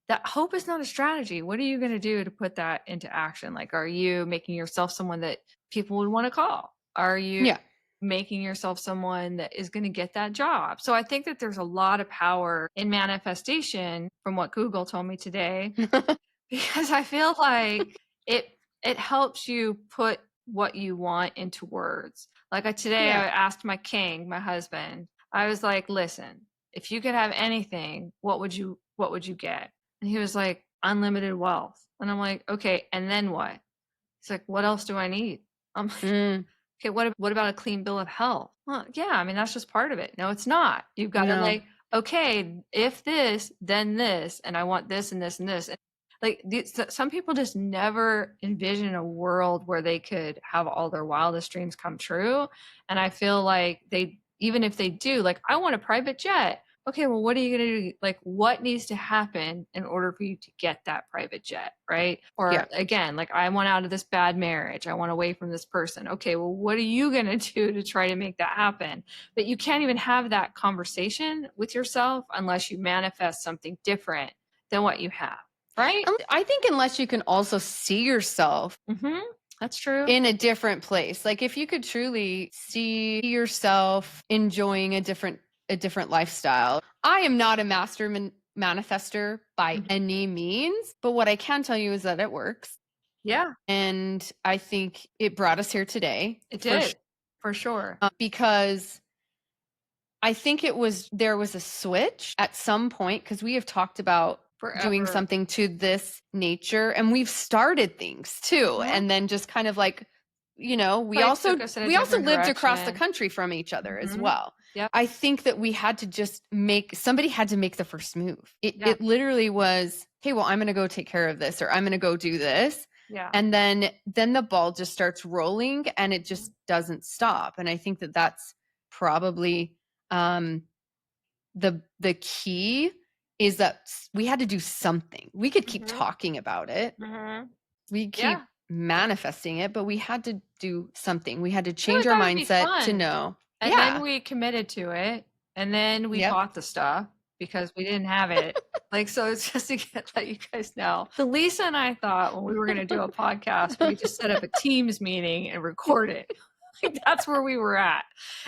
Speaker 1: That hope is not a strategy. What are you going to do to put that into action? Like, are you making yourself someone that people would want to call? Are you
Speaker 2: Yeah.
Speaker 1: making yourself someone that is going to get that job? So I think that there's a lot of power in manifestation from what Google told me today, because I feel like it helps you put what you want into words. Like today
Speaker 2: Yeah.
Speaker 1: I asked my king, my husband, I was like, listen, if you could have anything, what would you get? And he was like, unlimited wealth. And I'm like, okay, and then what? He's like, what else do I need? I'm like,
Speaker 2: Mm,
Speaker 1: okay, what about a clean bill of health? Well, yeah, I mean, that's just part of it. No, it's not. You've got to
Speaker 2: no.
Speaker 1: like, okay, if this, then this, and I want this and this and this. And like some people just never envision a world where they could have all their wildest dreams come true. And I feel like even if they do, like, I want a private jet. Okay, well, what are you going to do? Like, what needs to happen in order for you to get that private jet, right?
Speaker 2: Yeah.
Speaker 1: Or again, like, I want out of this bad marriage. I want away from this person. Okay, well, what are you going to do to try to make that happen? But you can't even have that conversation with yourself unless you manifest something different than what you have, right?
Speaker 2: I think unless you can also see yourself
Speaker 1: Mm-hmm. That's true.
Speaker 2: in a different place. Like if you could truly see yourself enjoying a different lifestyle. I am not a master manifester by
Speaker 1: Mhm.
Speaker 2: any means, but what I can tell you is that it works.
Speaker 1: Yeah,
Speaker 2: And I think it brought us here today
Speaker 1: it
Speaker 2: for
Speaker 1: did for sure.
Speaker 2: because I think there was a switch at some point because we have talked about doing
Speaker 1: Forever.
Speaker 2: something to this nature and we've started things too.
Speaker 1: Mhm.
Speaker 2: And then just kind of like,
Speaker 1: Life took us in a
Speaker 2: we also
Speaker 1: different
Speaker 2: lived across the
Speaker 1: direction.
Speaker 2: country from each other as
Speaker 1: Mhm.
Speaker 2: well.
Speaker 1: Yep.
Speaker 2: I think that we had to just somebody had to make the first move.
Speaker 1: Yeah.
Speaker 2: It literally was, hey, well, I'm going to go take care of this or I'm going to go do this.
Speaker 1: Yeah.
Speaker 2: And then the ball just starts rolling and it just doesn't stop. And I think that that's probably um the key is that we had to do something. We could keep
Speaker 1: Mhm.
Speaker 2: talking about it.
Speaker 1: Mhm.
Speaker 2: We
Speaker 1: Yeah.
Speaker 2: keep manifesting it, but we had to do something. We had to
Speaker 1: Yeah, we
Speaker 2: change our
Speaker 1: thought it'd be
Speaker 2: mindset to
Speaker 1: fun.
Speaker 2: know.
Speaker 1: And then
Speaker 2: Yeah.
Speaker 1: we committed to it, and then we
Speaker 2: Yep.
Speaker 1: bought the stuff because we didn't have it. Like, so it's just to let you guys know. So Lisa and I thought when we were gonna do a podcast, we could just set up a Teams meeting and record it. Like, that's where we were at.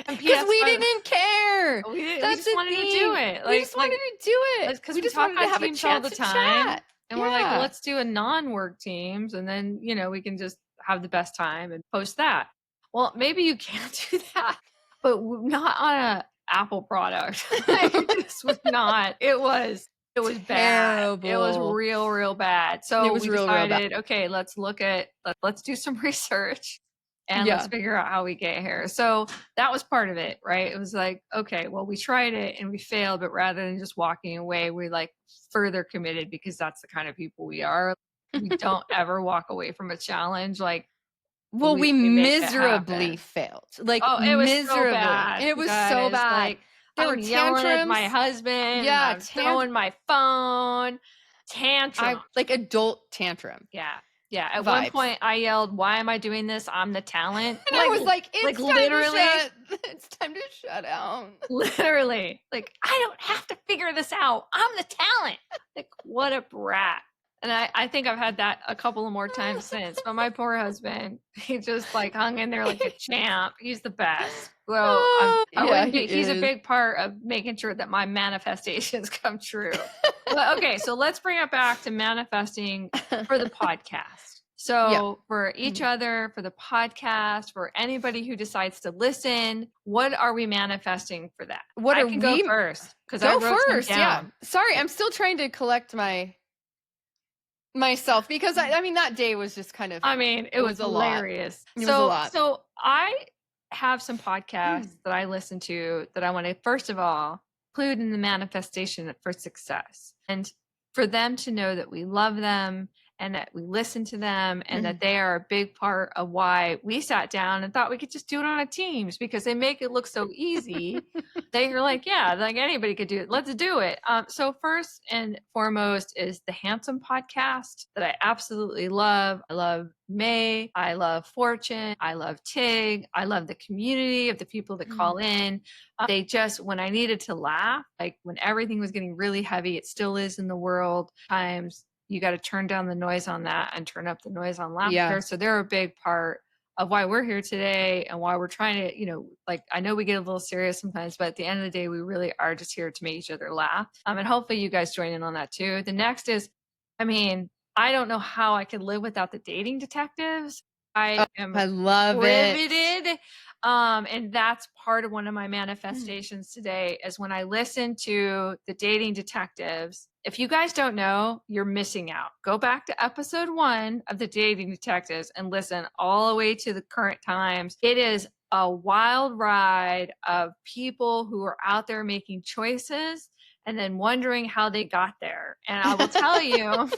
Speaker 1: And
Speaker 2: Because
Speaker 1: PS
Speaker 2: we
Speaker 1: five,
Speaker 2: didn't care.
Speaker 1: we
Speaker 2: That's
Speaker 1: just
Speaker 2: the
Speaker 1: wanted to do
Speaker 2: thing.
Speaker 1: it.
Speaker 2: We just wanted to do it.
Speaker 1: Because
Speaker 2: We
Speaker 1: we
Speaker 2: just
Speaker 1: talk
Speaker 2: wanted to
Speaker 1: on
Speaker 2: have a
Speaker 1: Teams all
Speaker 2: chance
Speaker 1: the
Speaker 2: to
Speaker 1: time,
Speaker 2: chat.
Speaker 1: and we're like,
Speaker 2: Yeah.
Speaker 1: let's do a non-work Teams, and then, we can just have the best time and post that. Well, maybe you can't do that, but not on a Apple product. Like, it just was not. It was bad. It was
Speaker 2: Terrible.
Speaker 1: real, real bad.
Speaker 2: It
Speaker 1: So
Speaker 2: was
Speaker 1: we
Speaker 2: real, real bad.
Speaker 1: decided, okay, let's do some research and let's
Speaker 2: Yeah.
Speaker 1: figure out how we get here. So that was part of it, right? It was like, okay, well, we tried it and we failed, but rather than just walking away, we like further committed because that's the kind of people we are. We don't ever walk away from a challenge. Like,
Speaker 2: Well,
Speaker 1: we
Speaker 2: we
Speaker 1: make it
Speaker 2: miserably
Speaker 1: happen.
Speaker 2: failed. Like
Speaker 1: Oh, it was so
Speaker 2: miserably.
Speaker 1: bad,
Speaker 2: It
Speaker 1: you
Speaker 2: was so
Speaker 1: guys.
Speaker 2: bad.
Speaker 1: Like,
Speaker 2: There were
Speaker 1: I'm yelling at my
Speaker 2: tantrums.
Speaker 1: husband and
Speaker 2: Yeah,
Speaker 1: I'm throwing my phone.
Speaker 2: I
Speaker 1: Tantrum.
Speaker 2: like adult tantrum
Speaker 1: Yeah. Yeah. At one
Speaker 2: vibes.
Speaker 1: point I yelled, "Why am I doing this? I'm the talent."
Speaker 2: And I was like,
Speaker 1: Like
Speaker 2: it's time to
Speaker 1: literally,
Speaker 2: it's time to shut down.
Speaker 1: literally. Like, I don't have to figure this out. I'm the talent. Like, what a brat. And I think I've had that a couple of more times since. But my poor husband, he just like hung in there like a champ. He's the best. Well, I
Speaker 2: Yeah,
Speaker 1: wouldn't
Speaker 2: he
Speaker 1: be he's a
Speaker 2: is.
Speaker 1: big part of making sure that my manifestations come true. But okay, so let's bring it back to manifesting for the podcast.
Speaker 2: Yeah.
Speaker 1: So, for each other, for the podcast, for anybody who decides to listen, what are we manifesting for that?
Speaker 2: What
Speaker 1: I
Speaker 2: are
Speaker 1: can go
Speaker 2: we
Speaker 1: first because I
Speaker 2: Go
Speaker 1: wrote some
Speaker 2: first. Yeah.
Speaker 1: down.
Speaker 2: Sorry, I'm still trying to collect myself because I mean that day was just kind of
Speaker 1: I mean, it
Speaker 2: it
Speaker 1: was
Speaker 2: was a lot.
Speaker 1: hilarious.
Speaker 2: It was a lot.
Speaker 1: So I have some podcasts that I listen to that I want to, first of all, include in the manifestation for success. And for them to know that we love them and that we listen to them and that they are a big part of why we sat down and thought we could just do it on a Teams because they make it look so easy. They are like, yeah, like anybody could do it. Let's do it. So first and foremost is the Handsome podcast that I absolutely love. I love May. I love Fortune. I love Tig. I love the community of the people that call in. They just, when I needed to laugh, like when everything was getting really heavy, it still is in the world. Times you got to turn down the noise on that and turn up the noise on laughter.
Speaker 2: Yeah.
Speaker 1: So they're a big part of why we're here today and why we're trying to, like, I know we get a little serious sometimes, but at the end of the day, we really are just here to make each other laugh. And hopefully you guys join in on that too. The next is, I mean, I don't know how I could live without the dating detectives. I am
Speaker 2: I love it.
Speaker 1: riveted. And that's part of one of my manifestations today is when I listen to the dating detectives. If you guys don't know, you're missing out. Go back to episode 1 of the dating detectives and listen all the way to the current times. It is a wild ride of people who are out there making choices and then wondering how they got there. And I will tell you,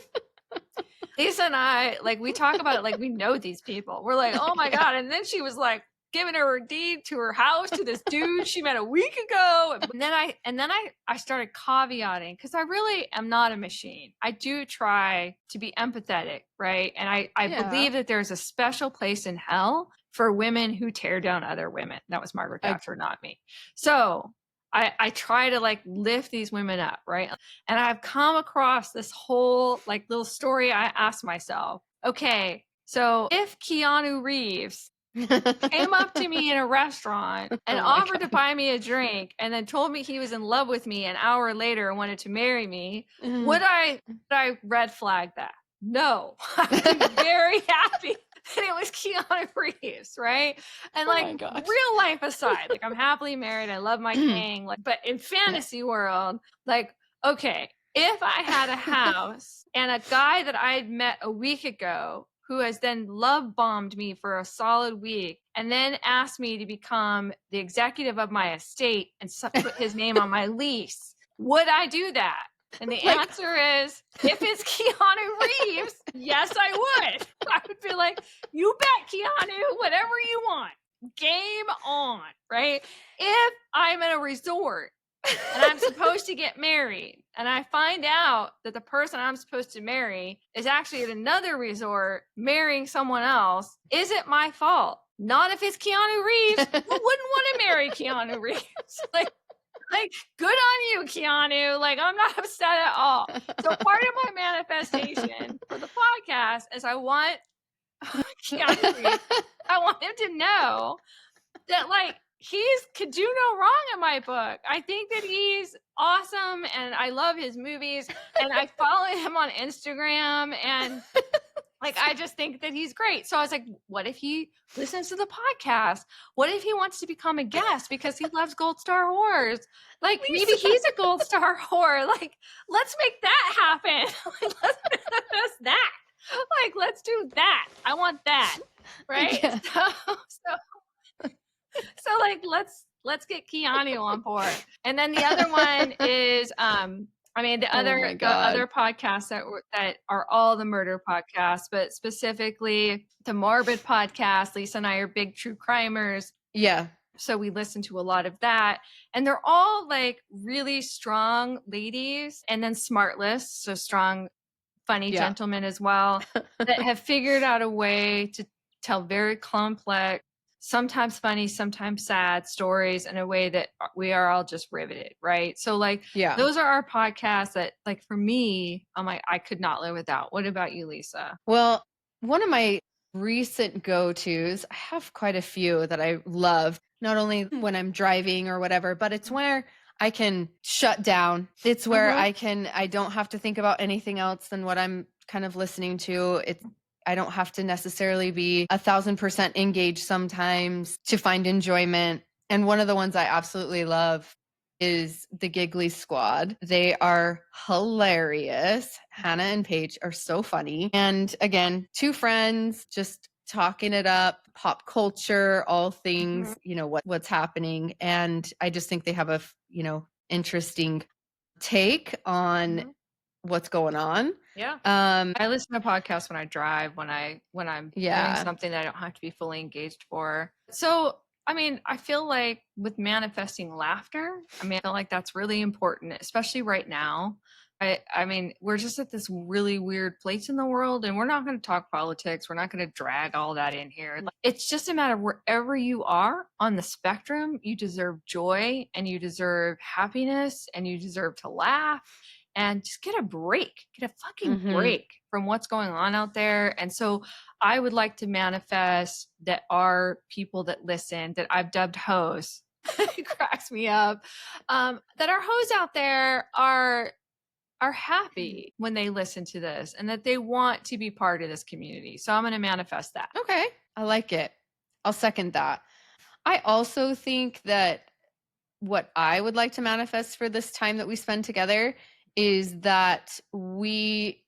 Speaker 1: Lisa and I, like, we talk about it like we know these people. We're like, oh my God. And then she was like giving her deed to her house to this dude she met a week ago. And then I started caveating because I really am not a machine. I do try to be empathetic, right? And I believe that there's a special place in hell for women who tear down other women. That was Margaret Thatcher, not me. So I try to like lift these women up, right? And I've come across this whole like little story. I asked myself, okay, so if Keanu Reeves came up to me in a restaurant and offered to buy me a drink and then told me he was in love with me an hour later and wanted to marry me, would I red flag that? No. I'd be very happy that it was Keanu Reeves, right? And like real life aside, like I'm happily married, I love my king, like, but in fantasy world, like, okay, if I had a house and a guy that I had met a week ago who has then love bombed me for a solid week and then asked me to become the executive of my estate and put his name on my lease, would I do that? And the answer is, if it's Keanu Reeves, yes, I would. I would be like, you bet, Keanu, whatever you want. Game on, right? If I'm in a resort and I'm supposed to get married and I find out that the person I'm supposed to marry is actually at another resort marrying someone else, is it my fault? Not if it's Keanu Reeves. Who wouldn't want to marry Keanu Reeves? Like, good on you, Keanu. Like, I'm not upset at all. So part of my manifestation for the podcast is I want Keanu Reeves, I want him to know that like he's could do no wrong in my book. I think that he's awesome and I love his movies and I follow him on Instagram and like I just think that he's great. So I was like, what if he listens to the podcast? What if he wants to become a guest because he loves Gold Star whores? Like maybe
Speaker 2: Lisa.
Speaker 1: he's a Gold Star whore. Like let's make that happen. Like, let's manifest that. Like let's do that. I want that. Right?
Speaker 2: Yeah.
Speaker 1: So like let's get Keanu on board. And then the other one is I mean the
Speaker 2: Oh my
Speaker 1: other
Speaker 2: God.
Speaker 1: podcasts that are all the murder podcasts, but specifically the morbid podcast. Lisa and I are big true crimers.
Speaker 2: Yeah.
Speaker 1: So we listen to a lot of that. And they're all like really strong ladies and then smartless, so strong funny
Speaker 2: Yeah.
Speaker 1: gentlemen as well, that have figured out a way to tell very complex, sometimes funny, sometimes sad stories in a way that we are all just riveted, right? So like
Speaker 2: Yeah.
Speaker 1: those are our podcasts that like for me, I'm like, I could not live without. What about you, Lisa?
Speaker 2: Well, one of my recent go-tos, I have quite a few that I love, not only when I'm driving or whatever, but it's where I can shut down. It's where I don't have to think about anything else than what I'm kind of listening to. I don't have to necessarily be 1,000% engaged sometimes to find enjoyment. And one of the ones I absolutely love is the Giggly Squad. They are hilarious. Hannah and Paige are so funny. And again, two friends just talking it up, pop culture, all things, what's happening. And I just think they have a, interesting take on what's going on.
Speaker 1: Yeah. I listen to podcasts when I drive, when I'm doing something that I don't have to be fully engaged for. So I mean, I feel like with manifesting laughter, I feel like that's really important, especially right now. I mean, we're just at this really weird place in the world, and we're not going to talk politics. We're not going to drag all that in here. It's just a matter of wherever you are on the spectrum, you deserve joy and you deserve happiness and you deserve to laugh and just get a break, get a fucking break from what's going on out there. And so I would like to manifest that our people that listen, that I've dubbed hoes, it cracks me up, that our hoes out there are happy when they listen to this and that they want to be part of this community. So I'm going to manifest that.
Speaker 2: Okay. I like it. I'll second that. I also think that what I would like to manifest for this time that we spend together is that we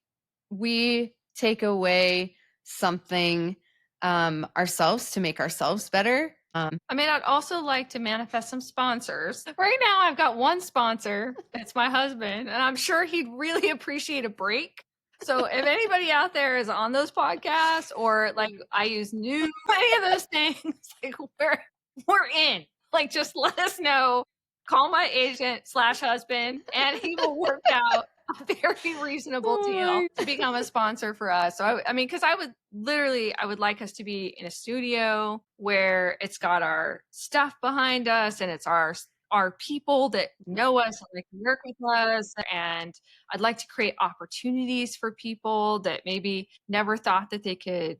Speaker 2: take away something ourselves to make ourselves better.
Speaker 1: I'd also like to manifest some sponsors. Right now, I've got one sponsor. It's my husband, and I'm sure he'd really appreciate a break. So if anybody out there is on those podcasts or like I use any of those things, like we're in. Like just let us know. Call my agent / husband, and he will work out a very reasonable deal to become a sponsor for us. So because I would like us to be in a studio where it's got our stuff behind us and it's our people that know us and like work with us. And I'd like to create opportunities for people that maybe never thought that they could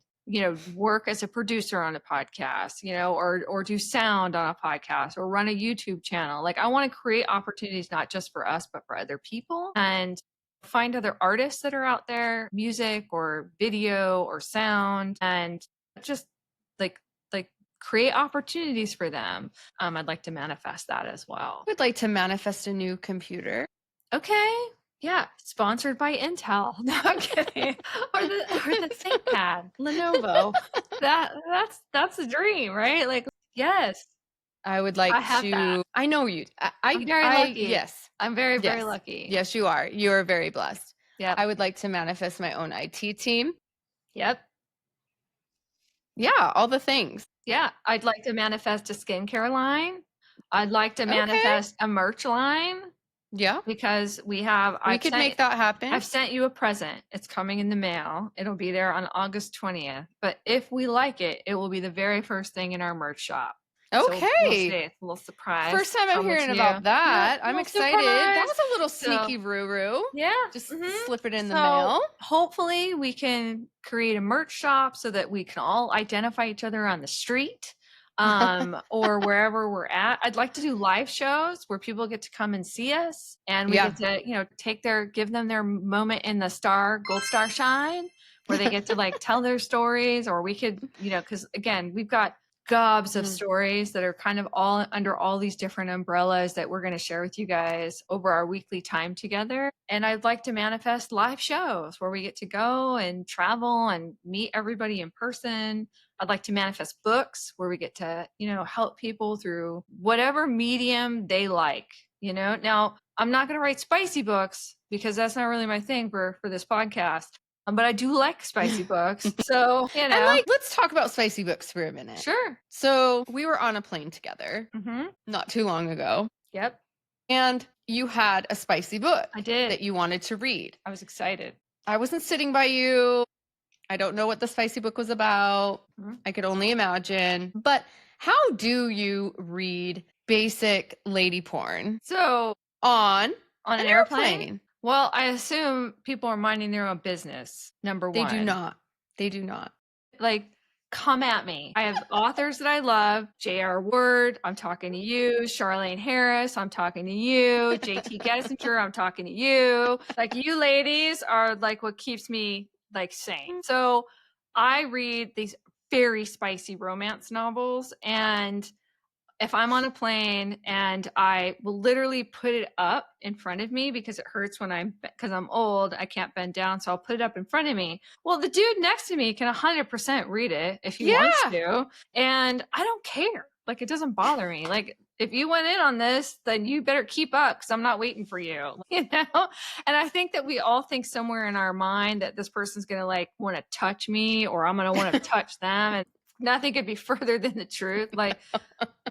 Speaker 1: work as a producer on a podcast, or do sound on a podcast or run a YouTube channel. Like I want to create opportunities, not just for us, but for other people, and find other artists that are out there, music or video or sound, and just like create opportunities for them. I'd like to manifest that as well.
Speaker 2: I would like to manifest a new computer.
Speaker 1: Okay. Yeah, sponsored by Intel. No, I'm kidding. or the ThinkPad, Lenovo. That's the dream, right? Like, yes.
Speaker 2: I would like to. I know you.
Speaker 1: I'm very lucky.
Speaker 2: Yes,
Speaker 1: I'm very very lucky.
Speaker 2: Yes, you are. You are very blessed.
Speaker 1: Yeah.
Speaker 2: I would like to manifest my own IT team.
Speaker 1: Yep.
Speaker 2: Yeah, all the things.
Speaker 1: Yeah, I'd like to manifest a skincare line. I'd like to manifest a merch line.
Speaker 2: Yeah.
Speaker 1: Because we
Speaker 2: could make that happen.
Speaker 1: I've sent you a present. It's coming in the mail. It'll be there on August 20th. But if we like it, it will be the very first thing in our merch shop.
Speaker 2: Okay.
Speaker 1: So we'll see. It's a little surprise.
Speaker 2: First time I'm hearing about that. Yeah, I'm excited.
Speaker 1: Surprise.
Speaker 2: That was a little sneaky roo-roo.
Speaker 1: Yeah.
Speaker 2: Just slip it in the mail.
Speaker 1: Hopefully we can create a merch shop so that we can all identify each other on the street. or wherever we're at. I'd like to do live shows where people get to come and see us, and we
Speaker 2: Yeah.
Speaker 1: get to, give them their moment in the gold star shine, where they get to like tell their stories, or we could, because again, we've got gobs of
Speaker 2: Mhm.
Speaker 1: stories that are kind of all under all these different umbrellas that we're going to share with you guys over our weekly time together. And I'd like to manifest live shows where we get to go and travel and meet everybody in person. I'd like to manifest books where we get to, help people through whatever medium they like. Now I'm not going to write spicy books because that's not really my thing for this podcast. But I do like spicy books. So,
Speaker 2: And like, let's talk about spicy books for a minute.
Speaker 1: sure.
Speaker 2: So we were on a plane together
Speaker 1: Mm-hmm.
Speaker 2: not too long ago,
Speaker 1: Yep.
Speaker 2: and you had a spicy book
Speaker 1: I did.
Speaker 2: that you wanted to read.
Speaker 1: I was excited.
Speaker 2: I wasn't sitting by you. I don't know what the spicy book was about.
Speaker 1: Mhm.
Speaker 2: I could only imagine. But how do you read basic lady porn
Speaker 1: So
Speaker 2: on
Speaker 1: on
Speaker 2: an
Speaker 1: an airplane? Well, I assume people are minding their own business, number
Speaker 2: They do
Speaker 1: one.
Speaker 2: not. They do not.
Speaker 1: Like, come at me. I have authors that I love. J.R. Word, I'm talking to you. Charlene Harris, I'm talking to you. J.T. Gessinger, I'm talking to you. Like, you ladies are like what keeps me like sane. So I read these very spicy romance novels, and if I'm on a plane, and I will literally put it up in front of me because it hurts because I'm old, I can't bend down. So I'll put it up in front of me. Well, the dude next to me can 100% read it if he wants
Speaker 2: Yeah.
Speaker 1: to. And I don't care. Like, it doesn't bother me. Like, if you went in on this, then you better keep up because I'm not waiting for you, And I think that we all think somewhere in our mind that this person's going to like want to touch me, or I'm going to want to touch them. And nothing could be further than the truth. Like,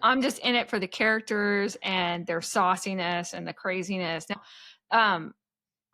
Speaker 1: I'm just in it for the characters and their sauciness and the craziness. Now,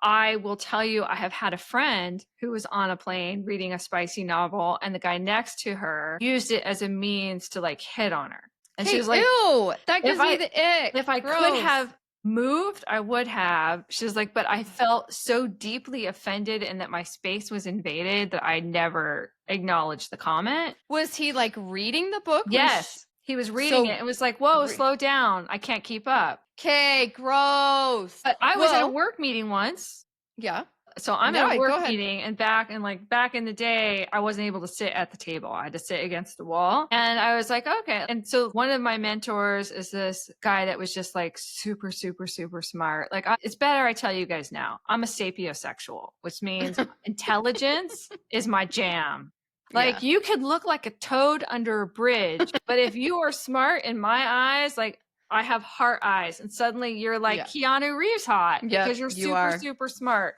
Speaker 1: I will tell you, I have had a friend who was on a plane reading a spicy novel, and the guy next to her used it as a means to like hit on her. And she
Speaker 2: Okay,
Speaker 1: was like,
Speaker 2: ew, that
Speaker 1: if
Speaker 2: gives me
Speaker 1: I
Speaker 2: the ick.
Speaker 1: if I could
Speaker 2: Gross.
Speaker 1: have moved, I would have. She was like, but I felt so deeply offended and that my space was invaded that I never acknowledged the comment.
Speaker 2: Was he like reading the book?
Speaker 1: Yes, he was reading it. It was like, whoa, slow down. I can't keep up.
Speaker 2: Okay, gross.
Speaker 1: But I was at a work meeting once.
Speaker 2: Yeah.
Speaker 1: So I'm
Speaker 2: No,
Speaker 1: at a
Speaker 2: go
Speaker 1: work
Speaker 2: ahead.
Speaker 1: meeting, and back in the day, I wasn't able to sit at the table. I had to sit against the wall. And I was like, okay. And so one of my mentors is this guy that was just like super, super, super smart. Like, it's better I tell you guys now. I'm a sapiosexual, which means intelligence is my jam. Like,
Speaker 2: Yeah.
Speaker 1: you could look like a toad under a bridge, but if you are smart in my eyes, like, I have heart eyes, and suddenly you're like Keanu Reeves hot because you're super, super smart.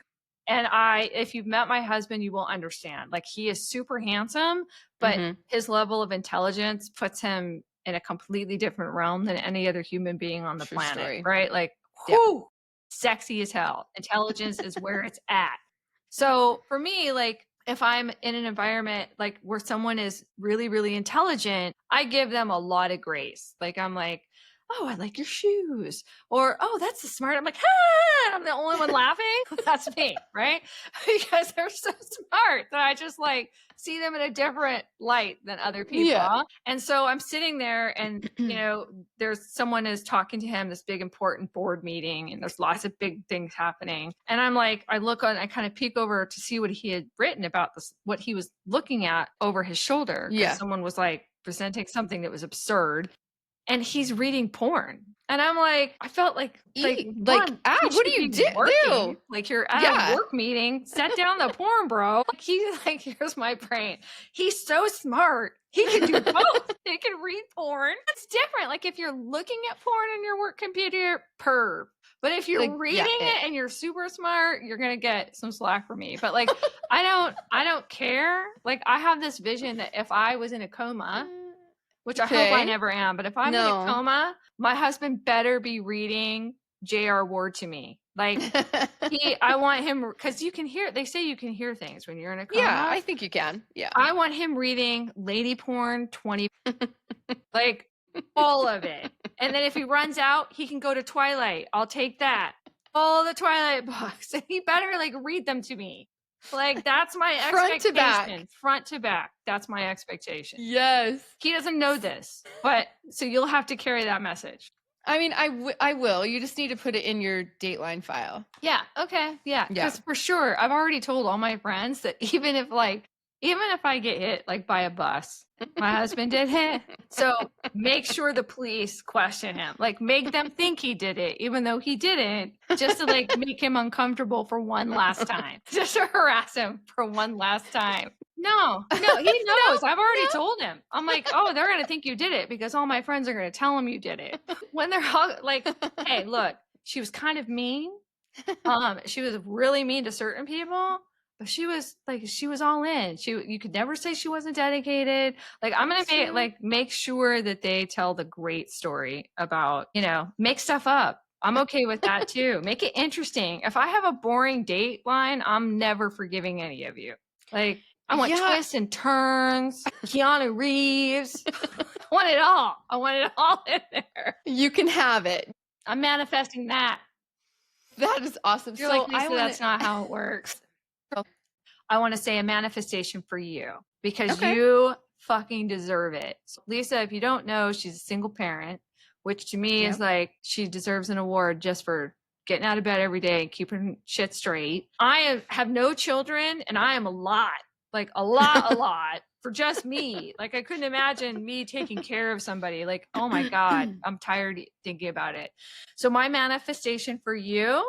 Speaker 1: And if you've met my husband, you will understand. Like, he is super handsome, but his level of intelligence puts him in a completely different realm than any other human being on the planet, right? Like, whoo, sexy as hell. Intelligence is where it's at. So for me, like, if I'm in an environment like where someone is really, really intelligent, I give them a lot of grace. Like, I'm like, oh, I like your shoes. Or, oh, that's a smart. I'm like, ah, I'm the only one laughing. That's me, right? Because they're so smart that I just like see them in a different light than other people.
Speaker 2: Yeah.
Speaker 1: And so I'm sitting there, and, there's someone is talking to him, this big important board meeting, and there's lots of big things happening. And I'm like, I kind of peek over to see what he had written about this, what he was looking at over his shoulder.
Speaker 2: Yeah.
Speaker 1: Someone was like presenting something that was absurd, and he's reading porn. And I'm like, I felt like
Speaker 2: what
Speaker 1: you
Speaker 2: do you
Speaker 1: should be
Speaker 2: do?
Speaker 1: working. Like, you're at a work meeting, set down the porn, bro. Like, he's like, here's my brain. He's so smart. He can do both. He can read porn. It's different. Like, if you're looking at porn on your work computer, perv. But if you're reading it and you're super smart, you're gonna get some slack from me. But like, I don't care. Like, I have this vision that if I was in a coma, which I hope I never am, but if I'm in a coma, my husband better be reading J.R. Ward to me. Like, I want him, because you can hear, they say you can hear things when you're in a coma.
Speaker 2: Yeah, I think you can. Yeah.
Speaker 1: I want him reading lady porn 20, like, all of it. And then if he runs out, he can go to Twilight. I'll take that. All the Twilight books. And he better like read them to me. Like, that's my
Speaker 2: Front to back.
Speaker 1: expectation. Front to back. That's my expectation.
Speaker 2: Yes.
Speaker 1: He doesn't know this, but so you'll have to carry that message.
Speaker 2: I mean, I will. You just need to put it in your Dateline file.
Speaker 1: Yeah. Okay. Yeah.
Speaker 2: Yeah.
Speaker 1: Because for sure, I've already told all my friends that even if I get hit like by a bus, my husband did hit. So make sure the police question him. Like, make them think he did it, even though he didn't, just to like make him uncomfortable for one last time, just to harass him for one last time. No, he knows. I've already told him. I'm like, oh, they're gonna think you did it because all my friends are gonna tell him you did it. When they're all like, hey, look, she was kind of mean. She was really mean to certain people, but she was all in. You could never say she wasn't dedicated. Like, I'm gonna make sure that they tell the great story about, make stuff up. I'm okay with that too. Make it interesting. If I have a boring dateline, I'm never forgiving any of you. Like, I want twists and turns, Keanu Reeves. I want it all. I want it all in there.
Speaker 2: You can have it.
Speaker 1: I'm manifesting that.
Speaker 2: That is awesome.
Speaker 1: You're like, Lisa, that's not how it works. I want to say a manifestation for you because you fucking deserve it. So, Lisa, if you don't know, she's a single parent, which to me is like she deserves an award just for getting out of bed every day and keeping shit straight. I have no children and I am a lot for just me. Like, I couldn't imagine me taking care of somebody. Like, oh my God, I'm tired thinking about it. So my manifestation for you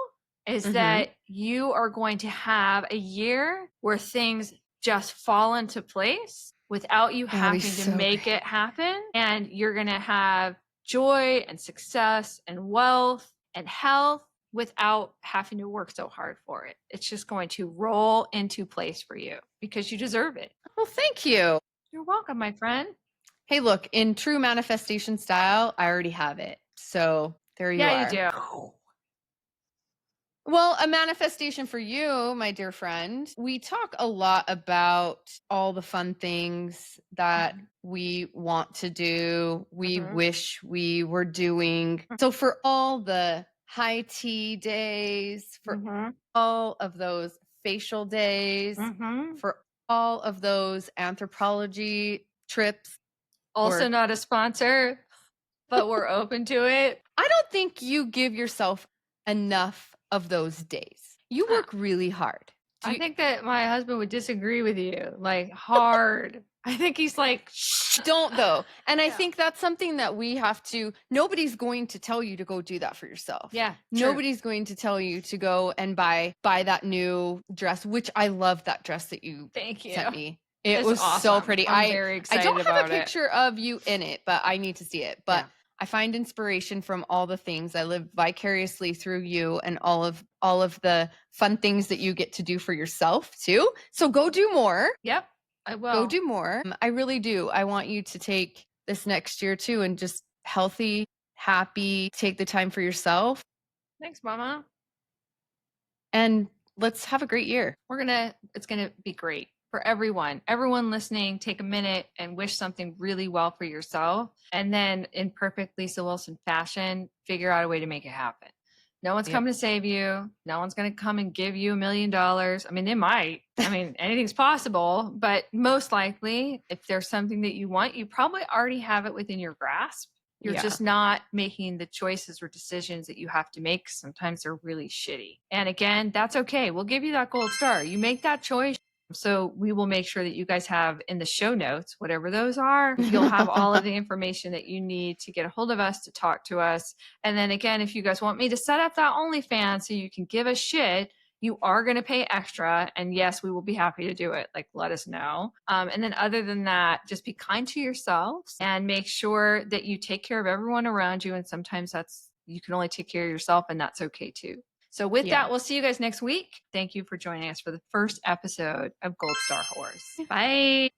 Speaker 1: is that you are going to have a year where things just fall into place without you having to make it happen. And you're going to have joy and success and wealth and health without having to work so hard for it. It's just going to roll into place for you because you deserve it.
Speaker 2: Well, thank you.
Speaker 1: You're welcome, my friend.
Speaker 2: Hey, look, in true manifestation style, I already have it. So there you are.
Speaker 1: Yeah, you do.
Speaker 2: Well, a manifestation for you, my dear friend. We talk a lot about all the fun things that we want to do, we wish we were doing. So for all the high tea days, for all of those facial days, for all of those anthropology trips.
Speaker 1: Also not a sponsor, but we're open to it.
Speaker 2: I don't think you give yourself enough of those days. You work really hard.
Speaker 1: I think that my husband would disagree with you, like, hard. I think he's like, shh.
Speaker 2: Don't though. And I think that's something that we have to, nobody's going to tell you to go do that for yourself.
Speaker 1: Yeah.
Speaker 2: Nobody's going to tell you to go and buy that new dress, which I love that dress that you sent me. It was awesome. So pretty.
Speaker 1: I'm very excited
Speaker 2: I don't have
Speaker 1: about
Speaker 2: a picture of you in it, but I need to see it. But I find inspiration from all the things. I live vicariously through you and all of the fun things that you get to do for yourself too. So go do more.
Speaker 1: Yep, I will.
Speaker 2: Go do more. I really do. I want you to take this next year too and just healthy, happy, take the time for yourself.
Speaker 1: Thanks, Mama.
Speaker 2: And let's have a great year.
Speaker 1: It's gonna be great. For everyone listening, take a minute and wish something really well for yourself. And then in perfect Lisa Wilson fashion, figure out a way to make it happen. No one's coming to save you. No one's going to come and give you $1 million. I mean, they might. I mean, anything's possible. But most likely, if there's something that you want, you probably already have it within your grasp. You're just not making the choices or decisions that you have to make. Sometimes they're really shitty. And again, that's okay. We'll give you that gold star. You make that choice. So we will make sure that you guys have in the show notes, whatever those are, you'll have all of the information that you need to get a hold of us, to talk to us. And then again, if you guys want me to set up that OnlyFans so you can give us shit, you are going to pay extra. And yes, we will be happy to do it. Like, let us know. And then other than that, just be kind to yourselves and make sure that you take care of everyone around you. And sometimes you can only take care of yourself, and that's okay too. So with that, we'll see you guys next week. Thank you for joining us for the first episode of Gold Star Horse. Bye.